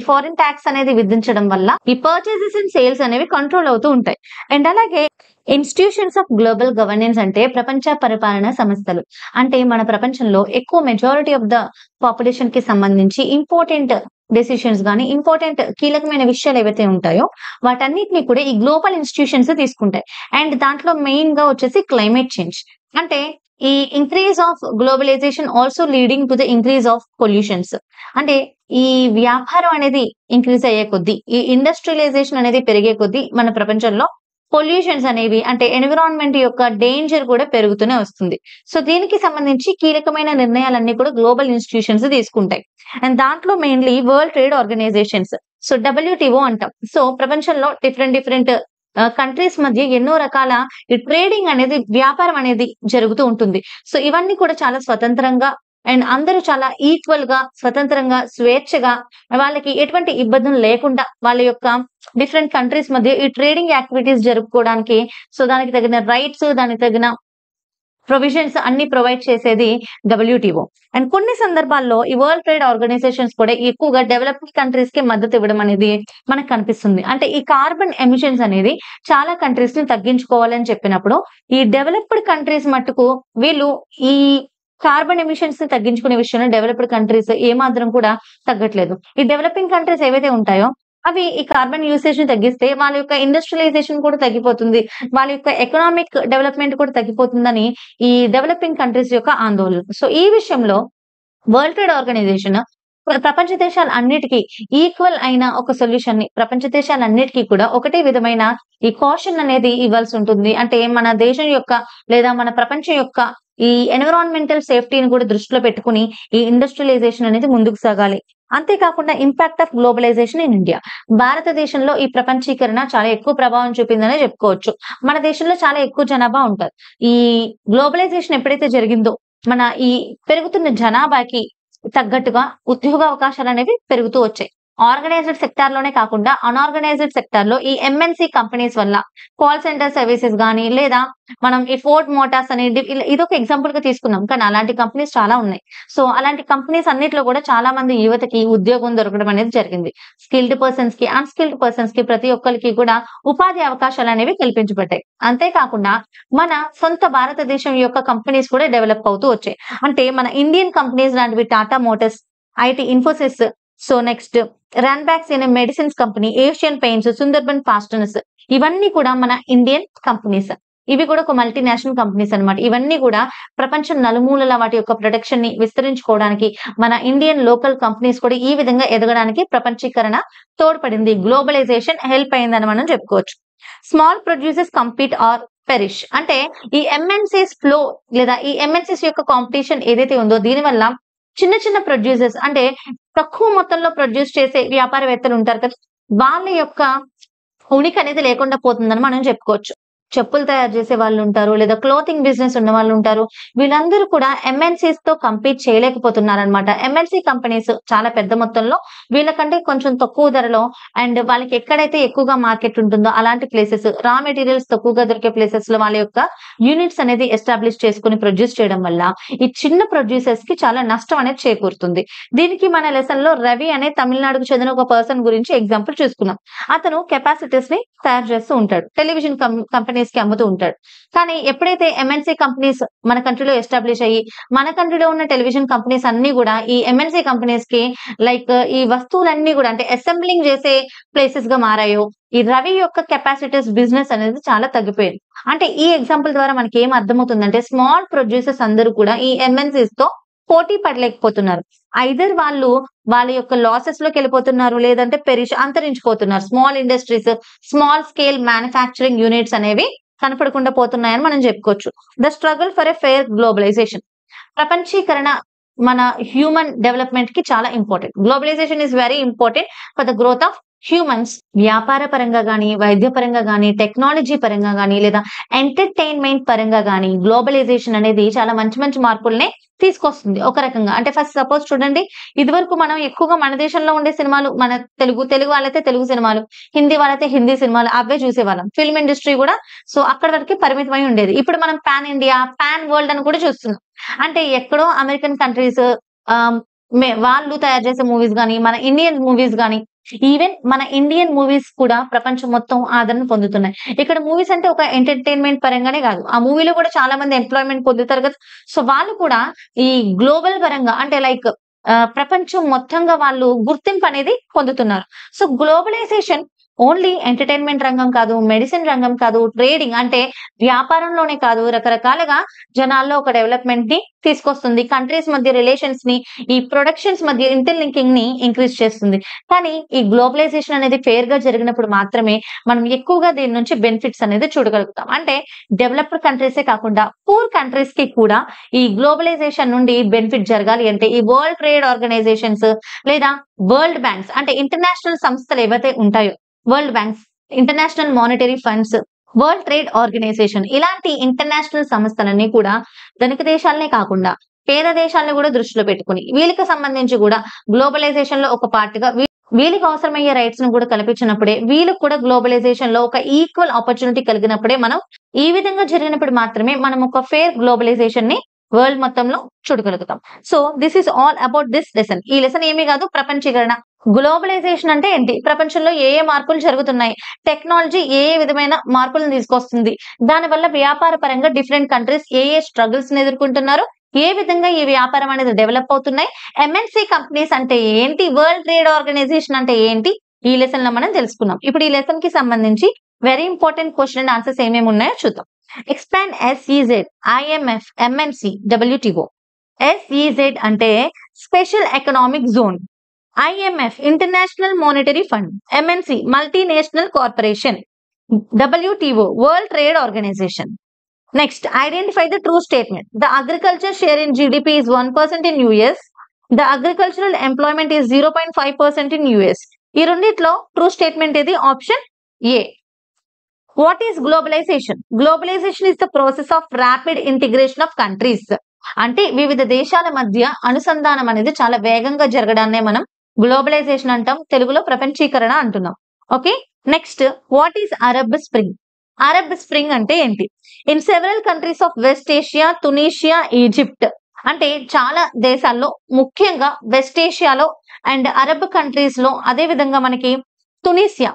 ఫారిన్ టాక్స్ అనేది విధించడం వల్ల ఈ పర్చేసెస్ అండ్ సేల్స్ అనేవి కంట్రోల్ అవుతూ ఉంటాయి. అండ్ అలాగే ఇన్‌స్టిట్యూషన్స్ ఆఫ్ గ్లోబల్ గవర్నెన్స్ అంటే ప్రపంచ పరిపాలన సంస్థలు. అంటే మన ప్రపంచంలో ఎక్కువ మెజారిటీ ఆఫ్ ద పాపులేషన్ కి సంబంధించి ఇంపార్టెంట్ డెసిషన్స్ గాని, ఇంపార్టెంట్ కీలకమైన విషయాలు ఏవైతే ఉంటాయో వాటన్నిటిని కూడా ఈ గ్లోబల్ ఇన్‌స్టిట్యూషన్స్ తీసుకుంటాయి. అండ్ దాంట్లో మెయిన్‌గా వచ్చేసి క్లైమేట్ చేంజ్. అంటే ఈ increase of globalization also leading to the increase of pollutions. అంటే ఈ వ్యాపారం అనేది ఇంక్రీజ్ అయ్యే కొద్దీ, ఈ ఇండస్ట్రియలైజేషన్ అనేది పెరిగే కొద్దీ మన ప్రపంచంలో పొల్యూషన్స్ అనేవి అంటే ఎన్విరాన్మెంట్ యొక్క డేంజర్ కూడా పెరుగుతూనే వస్తుంది. సో, దీనికి సంబంధించి కీలకమైన నిర్ణయాలన్నీ కూడా గ్లోబల్ ఇన్‌స్టిట్యూషన్స్ తీసుకుంటాయి. అండ్ దాంట్లో mainly world trade organizations. So, WTO అంటాం. సో, ప్రపంచంలో డిఫరెంట్ కంట్రీస్ మధ్య ఎన్నో రకాల ఈ ట్రేడింగ్ అనేది వ్యాపారం అనేది జరుగుతూ ఉంటుంది. సో, ఇవన్నీ కూడా చాలా స్వతంత్రంగా అండ్ అందరూ చాలా ఈక్వల్‌గా, స్వతంత్రంగా, స్వేచ్ఛగా వాళ్ళకి ఎటువంటి ఇబ్బందులు లేకుండా వాళ్ళ యొక్క డిఫరెంట్ కంట్రీస్ మధ్య ఈ ట్రేడింగ్ యాక్టివిటీస్ జరుపుకోవడానికి సో, దానికి తగిన రైట్స్, దానికి తగిన ప్రొవిజన్స్ అన్ని ప్రొవైడ్ చేసేది WTO. అండ్ కొన్ని సందర్భాల్లో ఈ వరల్డ్ ట్రేడ్ ఆర్గనైజేషన్స్ కూడా ఎక్కువగా డెవలపింగ్ కంట్రీస్ కి మద్దతు ఇవ్వడం అనేది మనకు కనిపిస్తుంది. అంటే ఈ కార్బన్ ఎమిషన్స్ అనేది చాలా కంట్రీస్ ని తగ్గించుకోవాలని చెప్పినప్పుడు ఈ డెవలప్డ్ కంట్రీస్ మట్టుకు వీళ్ళు ఈ కార్బన్ ఎమిషన్స్ ని తగ్గించుకునే విషయంలో డెవలప్డ్ కంట్రీస్ ఏమాత్రం కూడా తగ్గట్లేదు. ఈ డెవలపింగ్ కంట్రీస్ ఏవైతే ఉంటాయో అవి ఈ కార్బన్ యూసేజ్ ని తగ్గిస్తే వాళ్ళ యొక్క ఇండస్ట్రియలైజేషన్ కూడా తగ్గిపోతుంది. వాళ్ళ యొక్క ఎకనామిక్ డెవలప్‌మెంట్ కూడా తగ్గిపోతుందని ఈ డెవలపింగ్ కంట్రీస్ యొక్క ఆందోళన. సో, ఈ విషయంలో వరల్డ్ ట్రేడ్ ఆర్గనైజేషన్ ప్రపంచ దేశాలన్నిటికీ ఈక్వల్ అయిన ఒక సొల్యూషన్‌ని ప్రపంచ దేశాలన్నిటికీ కూడా ఒకటే విధమైన ఈ కాషన్ అనేది ఇవ్వాల్సి ఉంటుంది. అంటే మన దేశం యొక్క లేదా మన ప్రపంచం యొక్క ఈ ఎన్విరాన్మెంటల్ సేఫ్టీని కూడా దృష్టిలో పెట్టుకొని ఈ ఇండస్ట్రియలైజేషన్ అనేది ముందుకు సాగాలి. అంతేకాకుండా impact of globalization in India. భారతదేశంలో ఈ ప్రపంచీకరణ చాలా ఎక్కువ ప్రభావం చూపిందనే చెప్పుకోవచ్చు. మన దేశంలో చాలా ఎక్కువ జనాభా ఉంటారు. ఈ గ్లోబలైజేషన్ ఎప్పుడైతే జరిగిందో మన ఈ పెరుగుతున్న జనాభాకి తగ్గట్టుగా ఉద్యోగ అవకాశాలనేవి పెరుగుతూ వచ్చాయి. ఆర్గనైజ్డ్ సెక్టార్ లోనే కాకుండా అనార్గనైజ్డ్ సెక్టార్ లో ఈ ఎంఎన్‌సి కంపెనీస్ వల్ల కాల్ సెంటర్ సర్వీసెస్ గాని లేదా మనం ఈ ఫోర్డ్ మోటార్స్ అని ఇదొక ఎగ్జాంపుల్ గా తీసుకున్నాం. కానీ అలాంటి కంపెనీస్ చాలా ఉన్నాయి. సో, అలాంటి కంపెనీస్ అన్నిట్లో కూడా చాలా మంది యువతకి ఉద్యోగం దొరకడం అనేది జరిగింది. స్కిల్డ్ పర్సన్స్ కి, అన్‌స్కిల్డ్ పర్సన్స్ కి ప్రతి ఒక్కరికి కూడా ఉపాధి అవకాశాలు అనేవి కల్పించబడ్డాయి. అంతేకాకుండా మన సొంత భారతదేశం యొక్క కంపెనీస్ కూడా డెవలప్ అవుతూ వచ్చాయి. అంటే మన ఇండియన్ కంపెనీస్ లాంటివి Tata motors, IT Infosys, so next Ranbaxy అనే medicines company, Asian paints, Sundaram fasteners ఇవన్నీ కూడా మన ఇండియన్ కంపెనీస్. ఇవి కూడా ఒక మల్టీనేషనల్ కంపెనీస్ అన్నమాట. ఇవన్నీ కూడా ప్రపంచం నలుమూలల వాటి యొక్క ప్రొడక్షన్ ని విస్తరించుకోవడానికి మన ఇండియన్ లోకల్ కంపెనీస్ కూడా ఈ విధంగా ఎదగడానికి ప్రపంచీకరణ తోడ్పడింది. గ్లోబలైజేషన్ హెల్ప్ అయిందని మనం చెప్పుకోవచ్చు. Small producers compete or perish. అంటే ఈ ఎంఎన్సీస్ ఫ్లో లేదా ఈ ఎంఎన్సీస్ యొక్క కాంపిటీషన్ ఏదైతే ఉందో దీనివల్ల చిన్న చిన్న ప్రొడ్యూసర్స్ అంటే తక్కువ మొత్తంలో ప్రొడ్యూస్ చేసే వ్యాపారవేత్తలు ఉంటారు కదా, వాళ్ళ యొక్క ఉనికి అనేది లేకుండా పోతుందని మనం చెప్పుకోవచ్చు. చెప్పులు తయారు చేసే వాళ్ళు ఉంటారు, లేదా క్లోతింగ్ బిజినెస్ ఉన్న వాళ్ళు ఉంటారు. వీళ్ళందరూ కూడా ఎంఎన్సీస్ తో కంపీట్ చేయలేకపోతున్నారనమాట. ఎంఎన్సీ కంపెనీస్ చాలా పెద్ద మొత్తంలో వీళ్ళకంటే కొంచెం తక్కువ ధరలో అండ్ వాళ్ళకి ఎక్కడైతే ఎక్కువగా మార్కెట్ ఉంటుందో అలాంటి ప్లేసెస్, రా మెటీరియల్స్ తక్కువగా దొరికే ప్లేసెస్ లో వాళ్ళ యొక్క యూనిట్స్ అనేది ఎస్టాబ్లిష్ చేసుకుని ప్రొడ్యూస్ చేయడం వల్ల ఈ చిన్న ప్రొడ్యూసర్స్ కి చాలా నష్టం అనేది చేకూరుతుంది. దీనికి మన లెసన్ లో రవి అనే తమిళనాడుకు చెందిన ఒక పర్సన్ గురించి ఎగ్జాంపుల్ చూసుకున్నాం. అతను కెపాసిటీస్ ని తయారు చేస్తూ ఉంటాడు, టెలివిజన్ కంపెనీస్ కి అమ్ముతూ ఉంటాడు. కానీ ఎప్పుడైతే ఎంఎన్సీ కంపెనీస్ మన కంట్రీలో ఎస్టాబ్లిష్ అయ్యి మన కంట్రీలో ఉన్న టెలివిజన్ కంపెనీస్ అన్ని కూడా ఈ ఎంఎన్సీ కంపెనీస్ కి లైక్ ఈ వస్తువులన్నీ కూడా అంటే అసెంబ్లింగ్ చేసే ప్లేసెస్ గా మారాయో, ఈ రవి యొక్క కెపాసిటీస్ బిజినెస్ అనేది చాలా తగ్గిపోయింది. అంటే ఈ ఎగ్జాంపుల్ ద్వారా మనకి ఏం అర్థమవుతుందంటే స్మాల్ ప్రొడ్యూసర్స్ అందరూ కూడా ఈ ఎంఎన్సీస్ తో పోటీ పడలేకపోతున్నారు. ఐదర్ వాళ్ళు వాళ్ళ యొక్క లాసెస్ లోకి వెళ్ళిపోతున్నారు, లేదంటే అంతరించిపోతున్నారు. Small industries, small scale manufacturing units అనేవి కనపడకుండా పోతున్నాయని మనం చెప్పుకోవచ్చు. The struggle for a fair globalisation. ప్రపంచీకరణ మన హ్యూమన్ డెవలప్మెంట్ కి చాలా important. Globalisation is very important for the growth of humans. వ్యాపార పరంగా గానీ, వైద్య పరంగా గానీ, టెక్నాలజీ పరంగా గానీ, లేదా ఎంటర్టైన్మెంట్ పరంగా గానీ గ్లోబలైజేషన్ అనేది చాలా మంచి మంచి మార్పుల్ని తీసుకొస్తుంది ఒక రకంగా. అంటే ఫస్ట్ సపోజ్ చూడండి, ఇది వరకు మనం ఎక్కువగా మన దేశంలో ఉండే సినిమాలు, మన తెలుగు వాళ్ళైతే తెలుగు సినిమాలు, హిందీ వాళ్ళైతే హిందీ సినిమాలు అవే చూసేవాళ్ళం. ఫిల్మ్ ఇండస్ట్రీ కూడా సో అక్కడి వరకే పరిమితమై ఉండేది. ఇప్పుడు మనం పాన్ ఇండియా, పాన్ వరల్డ్ అని కూడా చూస్తున్నాం. అంటే ఎక్కడో అమెరికన్ కంట్రీస్ వాళ్ళు తయారు చేసే మూవీస్ గానీ, మన ఇండియన్ మూవీస్ గానీ, ఈవెన్ మన ఇండియన్ మూవీస్ కూడా ప్రపంచం మొత్తం ఆదరణ పొందుతున్నాయి. ఇక్కడ మూవీస్ అంటే ఒక ఎంటర్టైన్మెంట్ పరంగానే కాదు, ఆ మూవీలో కూడా చాలా మంది ఎంప్లాయ్మెంట్ పొందుతారు కదా. సో వాళ్ళు కూడా ఈ గ్లోబల్ పరంగా అంటే లైక్ ప్రపంచం మొత్తంగా వాళ్ళు గుర్తింపు అనేది పొందుతున్నారు. సో గ్లోబలైజేషన్ ఓన్లీ ఎంటర్టైన్మెంట్ రంగం కాదు, మెడిసిన్ రంగం కాదు, ట్రేడింగ్ అంటే వ్యాపారంలోనే కాదు, రకరకాలుగా జనాల్లో ఒక డెవలప్మెంట్ ని తీసుకొస్తుంది. కంట్రీస్ మధ్య రిలేషన్స్ ని, ఈ ప్రొడక్షన్స్ మధ్య ఇంటర్లింకింగ్ ని ఇంక్రీజ్ చేస్తుంది. కానీ ఈ గ్లోబలైజేషన్ అనేది ఫెయిర్ గా జరిగినప్పుడు మాత్రమే మనం ఎక్కువగా దీని నుంచి బెనిఫిట్స్ అనేది చూడగలుగుతాం. అంటే డెవలప్డ్ కంట్రీసే కాకుండా పూర్ కంట్రీస్ కి కూడా ఈ గ్లోబలైజేషన్ నుండి బెనిఫిట్ జరగాలి అంటే ఈ వరల్డ్ ట్రేడ్ ఆర్గనైజేషన్స్ లేదా వరల్డ్ బ్యాంక్స్ అంటే ఇంటర్నేషనల్ సంస్థలు ఏవైతే ఉంటాయో, world banks, international monetary funds, world trade organization, ఇలాంటి ఇంటర్నేషనల్ సంస్థలన్నీ కూడా ధనిక దేశాలనే కాకుండా పేద దేశాలను కూడా దృష్టిలో పెట్టుకుని వీళ్ళకి సంబంధించి కూడా గ్లోబలైజేషన్ లో ఒక పార్ట్ గా వీళ్ళకి అవసరమయ్యే రైట్స్ ను కూడా కల్పించినప్పుడే, వీళ్ళకి కూడా గ్లోబలైజేషన్ లో ఒక ఈక్వల్ ఆపర్చునిటీ కలిగినప్పుడే, మనం ఈ విధంగా జరిగినప్పుడు మాత్రమే మనం ఒక ఫెయిర్ గ్లోబలైజేషన్ ని వరల్డ్ మొత్తంలో చూడగలుగుతాం. So this is all about this lesson. ఈ లెసన్ ఏమీ కాదు, ప్రపంచీకరణ. గ్లోబలైజేషన్ అంటే ఏంటి, ప్రపంచంలో ఏ మార్పులు జరుగుతున్నాయి, టెక్నాలజీ ఏ విధమైన మార్పులను తీసుకొస్తుంది, దానివల్ల వ్యాపార పరంగా డిఫరెంట్ కంట్రీస్ ఏ స్ట్రగుల్స్ ని ఎదుర్కొంటున్నారు, ఏ విధంగా ఈ వ్యాపారం అనేది డెవలప్ అవుతున్నాయి, ఎంఎన్సీ కంపెనీస్ అంటే ఏంటి, వరల్డ్ ట్రేడ్ ఆర్గనైజేషన్ అంటే ఏంటి, ఈ లెసన్ లో మనం తెలుసుకున్నాం. ఇప్పుడు ఈ లెసన్ కి సంబంధించి very important question and answers ఏమేమి ఉన్నాయో చూద్దాం. Expand SEZ, IMF, MNC, WTO. SEZ అంటే special economic zone, IMF international monetary fund, MNC multinational corporation, WTO world trade organization. Next, identify the true statement. The agriculture share in GDP is 1% in US. The agricultural employment is 0.5% in US. ఈ రెండిట్లో true statement ఏది? Option A. What is globalization? Globalization is the process of rapid integration of countries. అంటే వివిధ దేశాల మధ్య అనుసంధానం అనేది చాలా వేగంగా జరగడాన్నే మనం గ్లోబలైజేషన్ అంటాం, తెలుగులో ప్రపంచీకరణ అంటున్నాం. Okay, next, what is Arab spring? Arab spring అంటే ఏంటి? In several countries of west Asia, తునీషియా, Egypt. అంటే చాలా దేశాల్లో, ముఖ్యంగా వెస్ట్ ఏషియాలో అండ్ అరబ్ కంట్రీస్ లో, అదే విధంగా మనకి తునీసియా,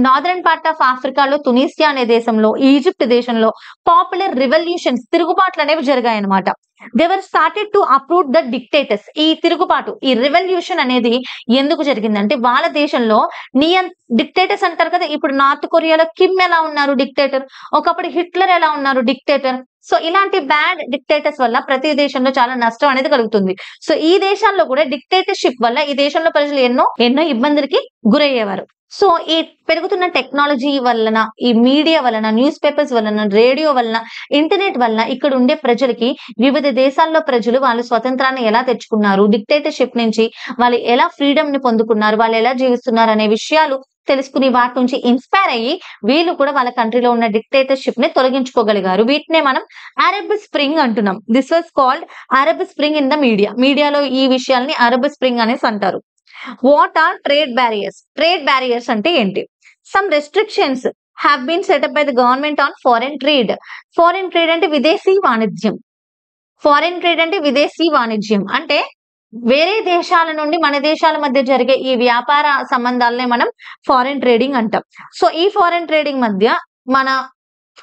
నార్దర్న్ పార్ట్ ఆఫ్ ఆఫ్రికాలో తునీసియా అనే దేశంలో, ఈజిప్ట్ దేశంలో పాపులర్ రివల్యూషన్స్ తిరుగుబాట్లు అనేవి జరిగాయన్నమాట. They were started to approve the dictators. ఈ తిరుగుబాటు, ఈ రివల్యూషన్ అనేది ఎందుకు జరిగిందంటే వాళ్ళ దేశంలో డిక్టేటర్స్ అంటారు కదా, ఇప్పుడు నార్త్ కొరియాలో కిమ్ ఎలా ఉన్నారు డిక్టేటర్, ఒకప్పుడు హిట్లర్ ఎలా ఉన్నారు డిక్టేటర్. సో ఇలాంటి బ్యాడ్ డిక్టేటర్స్ వల్ల ప్రతి దేశంలో చాలా నష్టం అనేది కలుగుతుంది. సో ఈ దేశాల్లో కూడా డిక్టేటర్షిప్ వల్ల ఈ దేశంలో ప్రజలు ఎన్నో ఇబ్బందులకి గురయ్యేవారు. సో ఈ పెరుగుతున్న టెక్నాలజీ వలన, ఈ మీడియా వలన, న్యూస్ పేపర్స్ వలన, రేడియో వలన, ఇంటర్నెట్ వలన ఇక్కడ ఉండే ప్రజలకి వివిధ దేశాల్లో ప్రజలు వాళ్ళు స్వతంత్రాన్ని ఎలా తెచ్చుకున్నారు, డిక్టేటర్షిప్ నుంచి వాళ్ళు ఎలా ఫ్రీడమ్ ని పొందుకున్నారు, వాళ్ళు ఎలా జీవిస్తున్నారు అనే విషయాలు తెలుసుకుని వాటి నుంచి ఇన్స్పైర్ అయ్యి వీళ్ళు కూడా వాళ్ళ కంట్రీలో ఉన్న డిక్టేటర్షిప్ ని తొలగించుకోగలిగారు. వీటినే మనం అరబ్ స్ప్రింగ్ అంటున్నాం. This was called Arab spring in the media. మీడియాలో ఈ విషయాల్ని అరబ్ స్ప్రింగ్ అనేసి అంటారు. What are trade barriers? Trade barriers అంటే ఏంటి? Some restrictions have been set up by the government on foreign trade. Foreign trade అంటే విదేశీ వాణిజ్యం. ఫారెన్ ట్రేడ్ అంటే విదేశీ వాణిజ్యం అంటే వేరే దేశాల నుండి మన దేశాల మధ్య జరిగే ఈ వ్యాపార సంబంధాలనే మనం ఫారెన్ ట్రేడింగ్ అంటాం. సో ఈ ఫారెన్ ట్రేడింగ్ మధ్య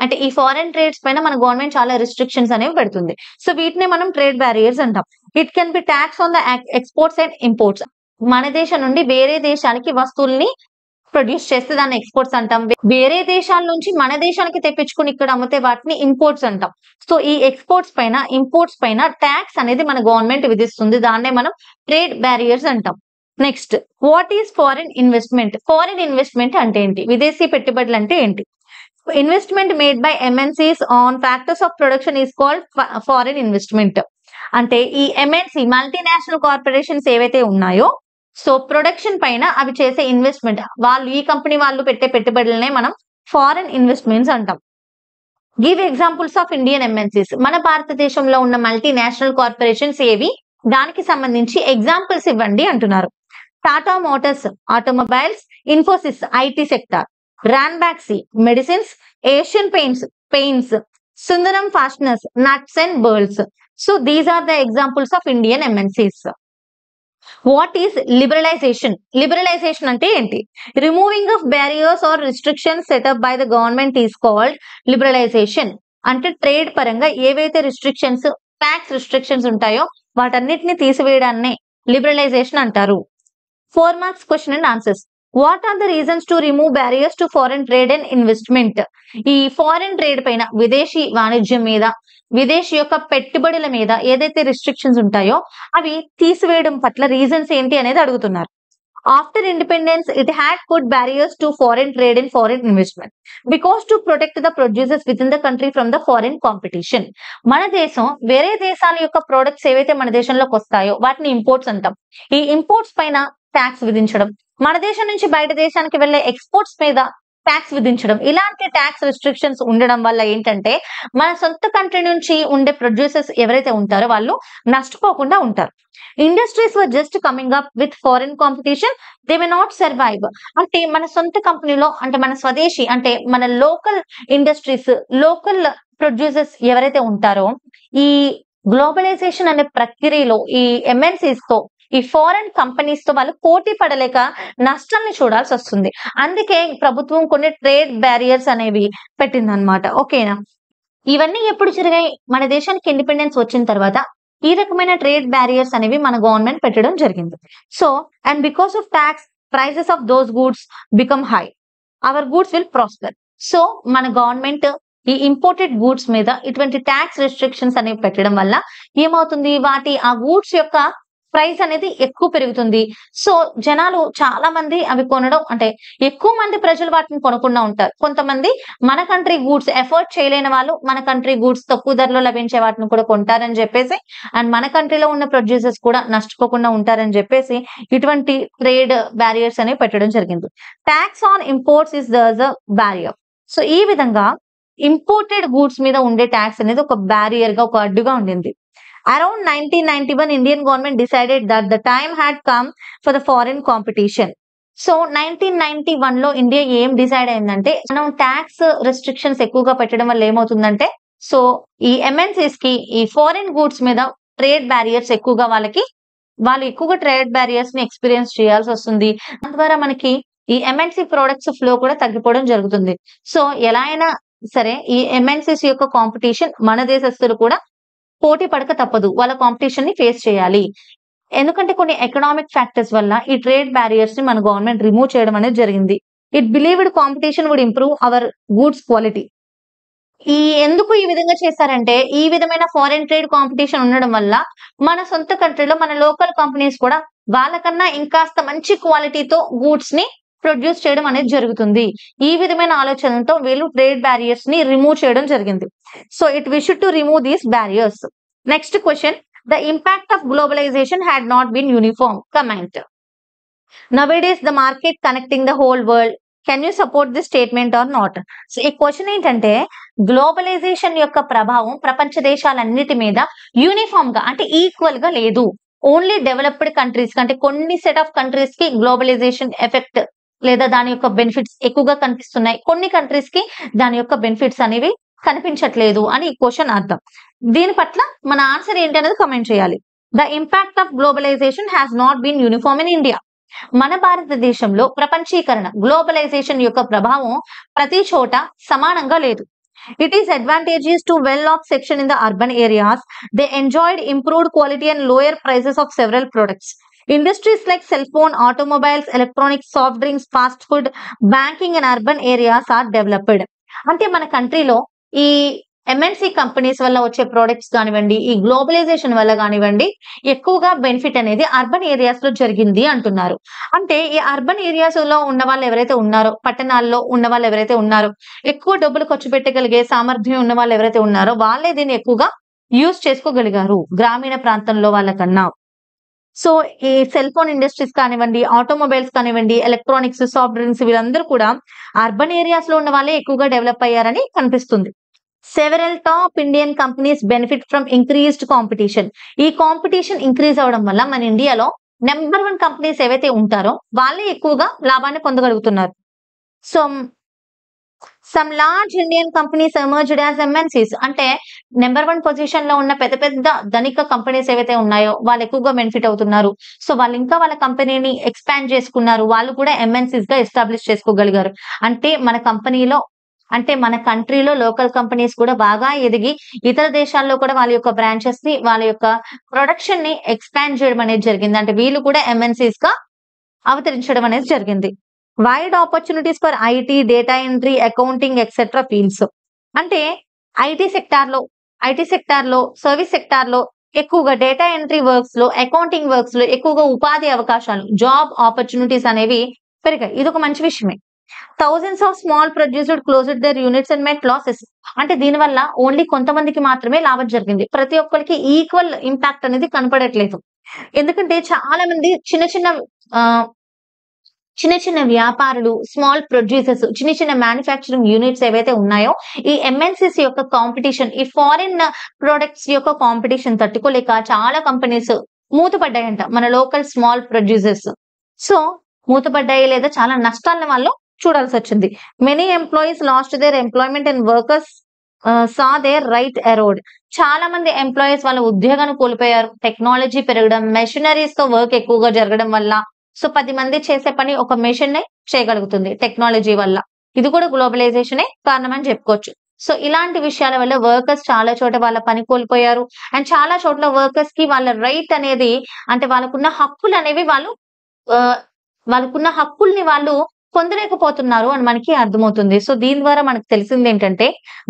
అంటే ఈ ఫారెన్ ట్రేడ్స్ పైన మన గవర్నమెంట్ చాలా రిస్ట్రిక్షన్స్ అనేవి పెడుతుంది. సో వీటినే మనం ట్రేడ్ బ్యారియర్స్ అంటాం. It can be tax on the exports and imports. మన దేశం నుండి వేరే దేశానికి వస్తువుల్ని ప్రొడ్యూస్ చేస్తే దాన్ని ఎక్స్పోర్ట్స్ అంటాం. వేరే దేశాల నుంచి మన దేశానికి తెప్పించుకుని ఇక్కడ అమ్మితే వాటిని ఇంపోర్ట్స్ అంటాం. సో ఈ ఎక్స్పోర్ట్స్ పైన, ఇంపోర్ట్స్ పైన ట్యాక్స్ అనేది మన గవర్నమెంట్ విధిస్తుంది. దాన్నే మనం ట్రేడ్ బ్యారియర్స్ అంటాం. Next, what is foreign investment? Foreign investment అంటే ఏంటి? విదేశీ పెట్టుబడులు అంటే ఏంటి? Investment made by MNCs on factors of production is called foreign investment. అంటే ఈ ఎంఎన్సీ మల్టీనేషనల్ కార్పొరేషన్స్ ఏవైతే ఉన్నాయో, సో ప్రొడక్షన్ పైన అవి చేసే ఇన్వెస్ట్మెంట్, వాళ్ళు ఈ కంపెనీ వాళ్ళు పెట్టే పెట్టుబడులనే మనం ఫారిన్ ఇన్వెస్ట్మెంట్స్ అంటాం. Give examples of Indian MNCs. మన భారతదేశంలో ఉన్న మల్టీనేషనల్ కార్పొరేషన్స్ ఏవి, దానికి సంబంధించి ఎగ్జాంపుల్స్ ఇవ్వండి అంటున్నారు. Tata motors automobiles, Infosys IT sector, Ranbaxy medicines, Asian paints, Sundaram fasteners, nuts and bolts. So these are the examples of Indian MNCs. What is liberalisation? Liberalisation అంటే ఏంటి? Removing of barriers or restrictions set up by the government is called liberalisation. అంటే trade పరంగా ఏవైతే restrictions, tax restrictions ఉంటాయో వాటన్నిటిని తీసివేయడాన్నే liberalization అంటారు. 4 marks question and answers. What are the reasons to remove barriers to foreign trade and investment? ఈ foreign trade పైన, విదేశీ వాణిజ్యం మీద, విదేశీ యొక్క పెట్టుబడుల మీద ఏదైతే రిస్ట్రిక్షన్స్ ఉంటాయో అవి తీసివేయడం పట్ల రీజన్స్ ఏంటి అనేది అడుగుతున్నారు. After independence it had put barriers to foreign trade and foreign investment because to protect the producers with in the country from the foreign competition. మన దేశం వేరే దేశాల యొక్క ప్రొడక్ట్స్ ఏవైతే మన దేశంలోకి వస్తాయో వాటిని ఇంపోర్ట్స్ అంటాం. ఈ ఇంపోర్ట్స్ పైన ట్యాక్స్ విధించడం, మన దేశం నుంచి బయట దేశానికి వెళ్లే ఎక్స్పోర్ట్స్ మీద ట్యాక్స్ విధించడం, ఇలాంటి ట్యాక్స్ రిస్ట్రిక్షన్స్ ఉండడం వల్ల ఏంటంటే మన సొంత కంట్రీ నుంచి ఉండే ప్రొడ్యూసర్స్ ఎవరైతే ఉంటారో వాళ్ళు నష్టపోకుండా ఉంటారు. Industries were just coming up with foreign competition, they may not survive. అంటే మన సొంత కంపెనీలో, అంటే మన స్వదేశీ, అంటే మన లోకల్ ఇండస్ట్రీస్, లోకల్ ప్రొడ్యూసర్స్ ఎవరైతే ఉంటారో ఈ గ్లోబలైజేషన్ అనే ప్రక్రియలో ఈ ఎంఎన్సీస్ తో, ఈ ఫారెన్ కంపెనీస్ తో వాళ్ళు పోటీ పడలేక నష్టాన్ని చూడాల్సి వస్తుంది. అందుకే ప్రభుత్వం కొన్ని ట్రేడ్ బ్యారియర్స్ అనేవి పెట్టిందనమాట. ఓకేనా? ఇవన్నీ ఎప్పుడు జరిగాయి? మన దేశానికి ఇండిపెండెన్స్ వచ్చిన తర్వాత ఈ రకమైన ట్రేడ్ బ్యారియర్స్ అనేవి మన గవర్నమెంట్ పెట్టడం జరిగింది. So and because of tax prices of those goods become high, our goods will prosper. So మన గవర్నమెంట్ ఈ ఇంపోర్టెడ్ గూడ్స్ మీద ఇటువంటి ట్యాక్స్ రెస్ట్రిక్షన్స్ అనేవి పెట్టడం వల్ల ఏమవుతుంది, ఆ గూడ్స్ యొక్క ప్రైస్ అనేది ఎక్కువ పెరుగుతుంది. సో జనాలు చాలా మంది అవి కొనడం, అంటే ఎక్కువ మంది ప్రజలు వాటిని కొనకుండా ఉంటారు. కొంతమంది మన కంట్రీ గూడ్స్ ఎఫోర్డ్ చేయలేని వాళ్ళు మన కంట్రీ గూడ్స్ తక్కువ ధరలో లభించే వాటిని కూడా కొంటారని చెప్పేసి, అండ్ మన కంట్రీలో ఉన్న ప్రొడ్యూసర్స్ కూడా నష్టపోకుండా ఉంటారని చెప్పేసి ఇటువంటి ట్రేడ్ బ్యారియర్స్ అనేవి పెట్టడం జరిగింది. Tax on imports is the barrier. So ఈ విధంగా ఇంపోర్టెడ్ గూడ్స్ మీద ఉండే ట్యాక్స్ అనేది ఒక బ్యారియర్ గా, ఒక అడ్డుగా ఉండింది. Around 1991, Indian government decided that the time had come for the foreign competition. So 1991 లో ఇండియా ఏం డిసైడ్ అయిందంటే, మనం ట్యాక్స్ రెస్ట్రిక్షన్స్ ఎక్కువగా పెట్టడం వల్ల ఏమవుతుందంటే, సో ఈ ఎంఎన్సీస్ కి ఈ ఫారిన్ గూడ్స్ మీద ట్రేడ్ బ్యారియర్స్ ఎక్కువగా వాళ్ళు ఎక్కువగా ట్రేడ్ బ్యారియర్స్ ని ఎక్స్పీరియన్స్ చేయాల్సి వస్తుంది. దాని ద్వారా మనకి ఈ ఎంఎన్సి ప్రొడక్ట్స్ ఫ్లో కూడా తగ్గిపోవడం జరుగుతుంది. సో ఎలా అయినా సరే ఈ ఎంఎన్సిస్ యొక్క కాంపిటీషన్ మన దేశస్తులు కూడా పోటీ పడక తప్పదు. వాళ్ళ కాంపిటీషన్ ని ఫేస్ చేయాలి. ఎందుకంటే కొన్ని ఎకనామిక్ ఫ్యాక్టర్స్ వల్ల ఈ ట్రేడ్ బ్యారియర్స్ ని మన గవర్నమెంట్ రిమూవ్ చేయడం అనేది జరిగింది. It believed competition would improve our goods quality. ఎందుకు ఈ విధంగా చేశారంటే, ఈ విధమైన ఫారెన్ ట్రేడ్ కాంపిటీషన్ ఉండడం వల్ల మన సొంత కంట్రీలో మన లోకల్ కంపెనీస్ కూడా వాళ్ళకన్నా ఇంకాస్త మంచి క్వాలిటీతో గూడ్స్ ని ప్రొడ్యూస్ చేయడం అనేది జరుగుతుంది. ఈ విధమైన ఆలోచనతో వీళ్ళు ట్రేడ్ బ్యారియర్స్ ని రిమూవ్ చేయడం జరిగింది. So it wish to remove these barriers. Next question, the impact of globalization had not been uniform. Comment. Nowadays the market connecting the whole world. Can you support this statement or not? So ఈ question ఏంటంటే, globalization యొక్క ప్రభావం ప్రపంచ దేశాలన్నిటి మీద uniform గా అంటే equal గా లేదు. ఓన్లీ డెవలప్డ్ కంట్రీస్ అంటే కొన్ని సెట్ ఆఫ్ కంట్రీస్ కి గ్లోబలైజేషన్ ఎఫెక్ట్ లేదా దాని యొక్క బెనిఫిట్స్ ఎక్కువగా కనిపిస్తున్నాయి. కొన్ని కంట్రీస్ కి దాని యొక్క బెనిఫిట్స్ అనేవి కనిపించట్లేదు అని ఈ క్వశ్చన్ అర్థం. దీని పట్ల మన ఆన్సర్ ఏంటి అనేది కమెంట్ చేయాలి. The impact of globalization has not been uniform in India. మన భారతదేశంలో ప్రపంచీకరణ గ్లోబలైజేషన్ యొక్క ప్రభావం ప్రతి చోట సమానంగా లేదు. It is advantageous to well-off section in the urban areas. They enjoyed improved quality and lower prices of several products. Industries like cell phone, automobiles, electronics, soft drinks, fast food, banking and urban areas are developed. అంటే మన కంట్రీలో ఈ MNC companies వల్ల వచ్చే products కానివ్వండి, ఈ globalisation వల్ల కానివ్వండి, ఎక్కువగా బెనిఫిట్ అనేది అర్బన్ ఏరియాస్ లో జరిగింది అంటున్నారు. అంటే ఈ అర్బన్ ఏరియాస్ లో ఉన్న వాళ్ళు ఎవరైతే ఉన్నారో, పట్టణాల్లో ఉన్న వాళ్ళు ఎవరైతే ఉన్నారో, ఎక్కువ డబ్బులు ఖర్చు పెట్టగలిగే సామర్థ్యం ఉన్న వాళ్ళు ఎవరైతే ఉన్నారో వాళ్ళే దీన్ని ఎక్కువగా యూజ్ చేసుకోగలిగారు గ్రామీణ ప్రాంతంలో వాళ్ళకన్నా. సో ఈ సెల్ ఫోన్ ఇండస్ట్రీస్ కానివ్వండి, ఆటోమొబైల్స్ కానివ్వండి, ఎలక్ట్రానిక్స్, సాఫ్ట్ డ్రింక్స్ వీళ్ళందరూ కూడా అర్బన్ ఏరియాస్ లో ఉన్న వాళ్ళే ఎక్కువగా డెవలప్ అయ్యారని కనిపిస్తుంది. Several top Indian companies benefit from increased competition. ఈ కాంపిటీషన్ ఇంక్రీజ్ అవడం వల్ల మన ఇండియాలో నెంబర్ 1 కంపెనీస్ ఏవైతే ఉంటారో వాళ్ళే ఎక్కువగా లాభాన్ని పొందగలుగుతున్నారు. So some large Indian companies emerged as MNCs. అంటే నెంబర్ 1 పొజిషన్ లో ఉన్న పెద్ద పెద్ద ధనిక కంపెనీస్ ఏవైతే ఉన్నాయో వాళ్ళు ఎక్కువగా బెనిఫిట్ అవుతున్నారు. సో వాళ్ళు ఇంకా వాళ్ళ కంపెనీని ఎక్స్పాండ్ చేసుకున్నారు. వాళ్ళు కూడా ఎంఎన్సీస్ గా ఎస్టాబ్లిష్ చేసుకోగలిగారు. అంటే మన కంట్రీలో లోకల్ కంపెనీస్ కూడా బాగా ఎదిగి ఇతర దేశాల్లో కూడా వాళ్ళ యొక్క బ్రాంచెస్ ని, వాళ్ళ యొక్క ప్రొడక్షన్ ని ఎక్స్పాండ్ చేయడం అనేది జరిగింది. అంటే వీళ్ళు కూడా ఎంఎన్సీస్ గా అవతరించడం అనేది జరిగింది. Wide opportunities for IT, data entry, accounting etcetera fields. అంటే ఐటీ సెక్టార్ లో సర్వీస్ సెక్టార్ లో ఎక్కువగా డేటా ఎంట్రీ వర్క్స్ లో, అకౌంటింగ్ వర్క్స్ లో ఎక్కువగా ఉపాధి అవకాశాలు, జాబ్ ఆపర్చునిటీస్ అనేవి పెరిగాయి. ఇది ఒక మంచి విషయమే. Thousands of small producer closed their units and met losses. అంటే దీనివల్ల ఓన్లీ కొంతమందికి మాత్రమే లాభం జరిగింది. ప్రతి ఒక్కరికి ఈక్వల్ ఇంపాక్ట్ అనేది కనపడట్లేదు. ఎందుకంటే చాలా మంది చిన్న చిన్న వ్యాపారులు, స్మాల్ ప్రొడ్యూసర్స్, చిన్న చిన్న మ్యానుఫ్యాక్చరింగ్ యూనిట్స్ ఏవైతే ఉన్నాయో ఈ ఎంఎన్సిస్ యొక్క కాంపిటీషన్, ఈ ఫారిన్ ప్రొడక్ట్స్ యొక్క కాంపిటీషన్ తట్టుకోలేక చాలా కంపెనీస్ మూతపడ్డాయంట మన లోకల్ స్మాల్ ప్రొడ్యూసర్స్. సో మూతపడ్డాయి లేదా చాలా నష్టాలను వాళ్ళు చూడాల్సి వచ్చింది. Many employees lost their employment and workers saw their right eroded. చాలా మంది ఎంప్లాయీస్ వాళ్ళ ఉద్యోగాన్ని కోల్పోయారు. టెక్నాలజీ పెరగడం, మెషినరీస్ తో వర్క్ ఎక్కువగా జరగడం వల్ల, సో 10 మంది చేసే పని ఒక మెషిన్ చేయగలుగుతుంది టెక్నాలజీ వల్ల. ఇది కూడా గ్లోబలైజేషనే కారణం అని చెప్పుకోవచ్చు. సో ఇలాంటి విషయాల వల్ల వర్కర్స్ చాలా చోట వాళ్ళ పని కోల్పోయారు. అండ్ చాలా చోట్ల వర్కర్స్ కి వాళ్ళ రైట్ అనేది, అంటే వాళ్ళకున్న హక్కులు అనేవి వాళ్ళకున్న హక్కుల్ని వాళ్ళు పొందలేకపోతున్నారు అని మనకి అర్థమవుతుంది. సో దీని ద్వారా మనకు తెలిసింది ఏంటంటే,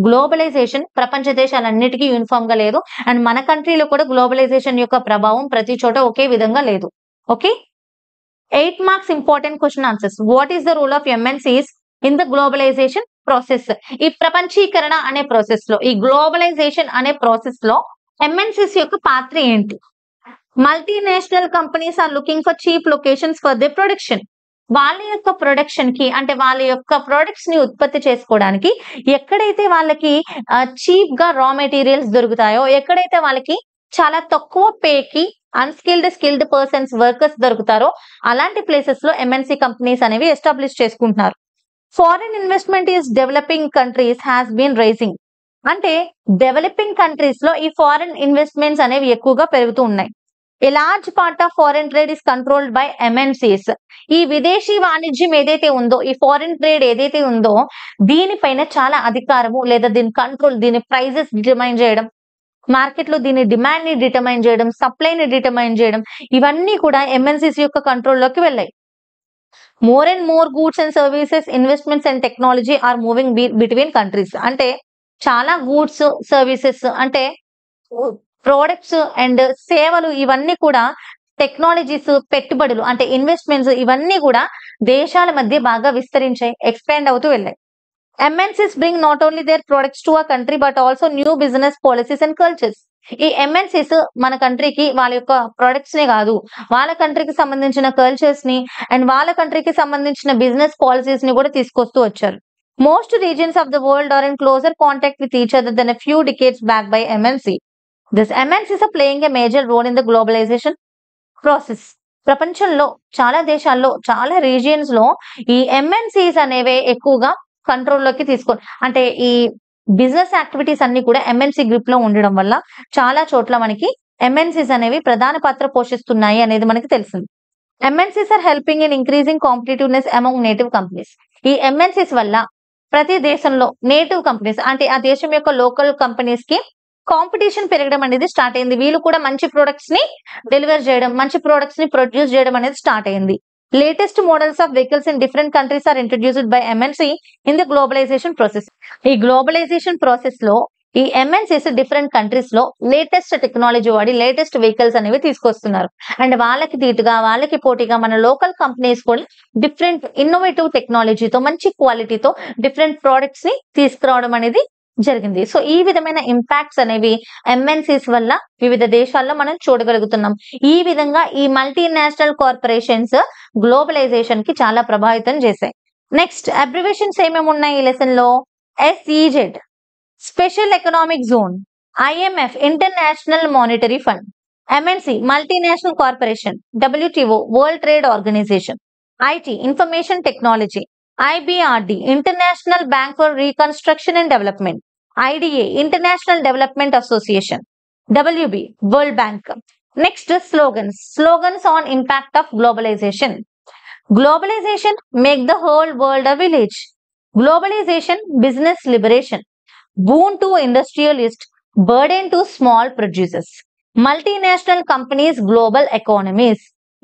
గ్లోబలైజేషన్ ప్రపంచ దేశాలన్నిటికీ యూనిఫామ్ గా లేదు. అండ్ మన కంట్రీలో కూడా గ్లోబలైజేషన్ యొక్క ప్రభావం ప్రతి చోట ఒకే విధంగా లేదు. Okay, 8 marks important question answers. What is the role of MNCs in the globalization process? ఈ ప్రపంచీకరణ అనే ప్రాసెస్ లో, ఈ గ్లోబలైజేషన్ అనే ప్రాసెస్ లో ఎంఎన్సీస్ యొక్క పాత్ర ఏంటి? Multinational companies are looking for cheap locations for the production. వాళ్ళ యొక్క ప్రొడక్షన్ కి, అంటే వాళ్ళ యొక్క ప్రొడక్ట్స్ ని ఉత్పత్తి చేసుకోవడానికి ఎక్కడైతే వాళ్ళకి చీప్ గా రా మెటీరియల్స్ దొరుకుతాయో, ఎక్కడైతే వాళ్ళకి చాలా తక్కువ పేకి స్కిల్డ్ పర్సన్స్, వర్కర్స్ దొరుకుతారో అలాంటి ప్లేసెస్ లో ఎంఎన్సీ కంపెనీస్ అనేవి ఎస్టాబ్లిష్ చేసుకుంటున్నారు. Foreign investment is developing countries has been rising. అంటే డెవలపింగ్ కంట్రీస్ లో ఈ ఫారిన్ ఇన్వెస్ట్మెంట్స్ అనేవి ఎక్కువగా పెరుగుతూ ఉన్నాయి. A large part of foreign trade is controlled by MNCs. ఈ విదేశీ వాణిజ్యం ఏదైతే ఉందో, ఈ ఫారెన్ ట్రేడ్ ఏదైతే ఉందో దీనిపైన చాలా అధికారము లేదా దీని కంట్రోల్, దీని ప్రైజెస్ డిటర్మైన్ చేయడం, మార్కెట్ లో దీని డిమాండ్ ని డిటర్మైన్ చేయడం, సప్లై ని డిటర్మైన్ చేయడం, ఇవన్నీ కూడా ఎంఎన్సీస్ యొక్క కంట్రోల్లోకి వెళ్ళాయి. More and more goods and services, investments and technology are moving between countries. అంటే చాలా గూడ్స్, సర్వీసెస్ అంటే ప్రోడక్ట్స్ అండ్ సేవలు ఇవన్నీ కూడా, టెక్నాలజీస్, పెట్టుబడులు అంటే ఇన్వెస్ట్మెంట్స్ ఇవన్నీ కూడా దేశాల మధ్య బాగా విస్తరించాయి, ఎక్స్పాండ్ అవుతూ వెళ్ళాయి. MNCs bring not only their products to a country but also new business policies and cultures. ఈ MNCs మన కంట్రీకి వాళ్ళ యొక్క ప్రొడక్ట్స్ నే కాదు, వాళ్ళ కంట్రీకి సంబంధించిన కల్చర్స్ ని అండ్ వాళ్ళ కంట్రీకి సంబంధించిన బిజినెస్ పాలసీస్ ని కూడా తీసుకొస్తూ వచ్చారు. Most regions of the world are in closer contact with each other than a few decades back by MNC. This MNCs are playing a major role in the globalization process. ప్రపంచంలో చాలా దేశాల్లో, చాలా regions లో ఈ MNCs అనేవి ఎక్కువగా కంట్రోల్లోకి అంటే ఈ బిజినెస్ యాక్టివిటీస్ అన్ని కూడా ఎంఎన్సీ గ్రూప్ లో ఉండడం వల్ల చాలా చోట్ల మనకి ఎంఎన్సీస్ అనేవి ప్రధాన పాత్ర పోషిస్తున్నాయి అనేది మనకి తెలిసింది. MNCs are helping in increasing competitiveness among native companies. ఈ ఎంఎన్సీస్ వల్ల ప్రతి దేశంలో నేటివ్ కంపెనీస్ అంటే ఆ దేశం యొక్క లోకల్ కంపెనీస్ కి కాంపిటీషన్ పెరగడం అనేది స్టార్ట్ అయింది. వీళ్ళు కూడా మంచి ప్రొడక్ట్స్ ని డెలివర్ చేయడం, మంచి ప్రొడక్ట్స్ ని ప్రొడ్యూస్ చేయడం అనేది స్టార్ట్ అయింది. Latest models of vehicles in different countries are introduced by MNC in the globalization process. ఈ గ్లోబలైజేషన్ ప్రాసెస్ లో ఈ MNCs డిఫరెంట్ కంట్రీస్ లో లేటెస్ట్ టెక్నాలజీ వాడి లేటెస్ట్ వెహికల్స్ అనేవి తీసుకొస్తున్నారు. అండ్ వాళ్ళకి దీటుగా, వాళ్ళకి పోటీగా మన లోకల్ కంపెనీస్ కూడా డిఫరెంట్ ఇన్నోవేటివ్ టెక్నాలజీతో, మంచి క్వాలిటీతో డిఫరెంట్ ప్రోడక్ట్స్ ని తీసుకురావడం అనేది జరిగింది. సో ఈ విధమైన ఇంపాక్ట్స్ అనేవి ఎంఎన్సీస్ వల్ల వివిధ దేశాల్లో మనం చూడగలుగుతున్నాం. ఈ విధంగా ఈ మల్టీనేషనల్ కార్పొరేషన్స్ గ్లోబలైజేషన్ కి చాలా ప్రభావితం చేశాయి. నెక్స్ట్ అబ్రివేషన్స్ ఏమేమి ఉన్నాయి ఈ లెసన్ లో? SEZ special economic zone, IMF international monetary fund, MNC multinational corporation, WTO world trade organization, IT information technology, IBRD international bank for reconstruction and development, IDA international development association, WB world bank. Next slogans on impact of globalization. Globalization make the whole world a village. Globalization business liberation. Boon to industrialists, burden to small producers. Multinational companies, global economies.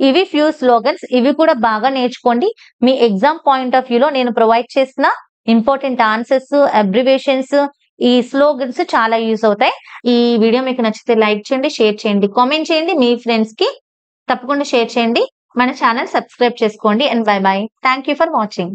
ఇవి few slogans. ఇవి కూడా బాగా నేర్చుకోండి. మీ exam point of వ్యూలో నేను provide చేసిన important answers, abbreviations, ఈ slogans చాలా యూజ్ అవుతాయి. ఈ వీడియో మీకు నచ్చితే లైక్ చేయండి, షేర్ చేయండి, కామెంట్ చేయండి, మీ ఫ్రెండ్స్ కి తప్పకుండా షేర్ చేయండి. మన ఛానల్ సబ్స్క్రైబ్ చేసుకోండి. And by by. Thank you for watching.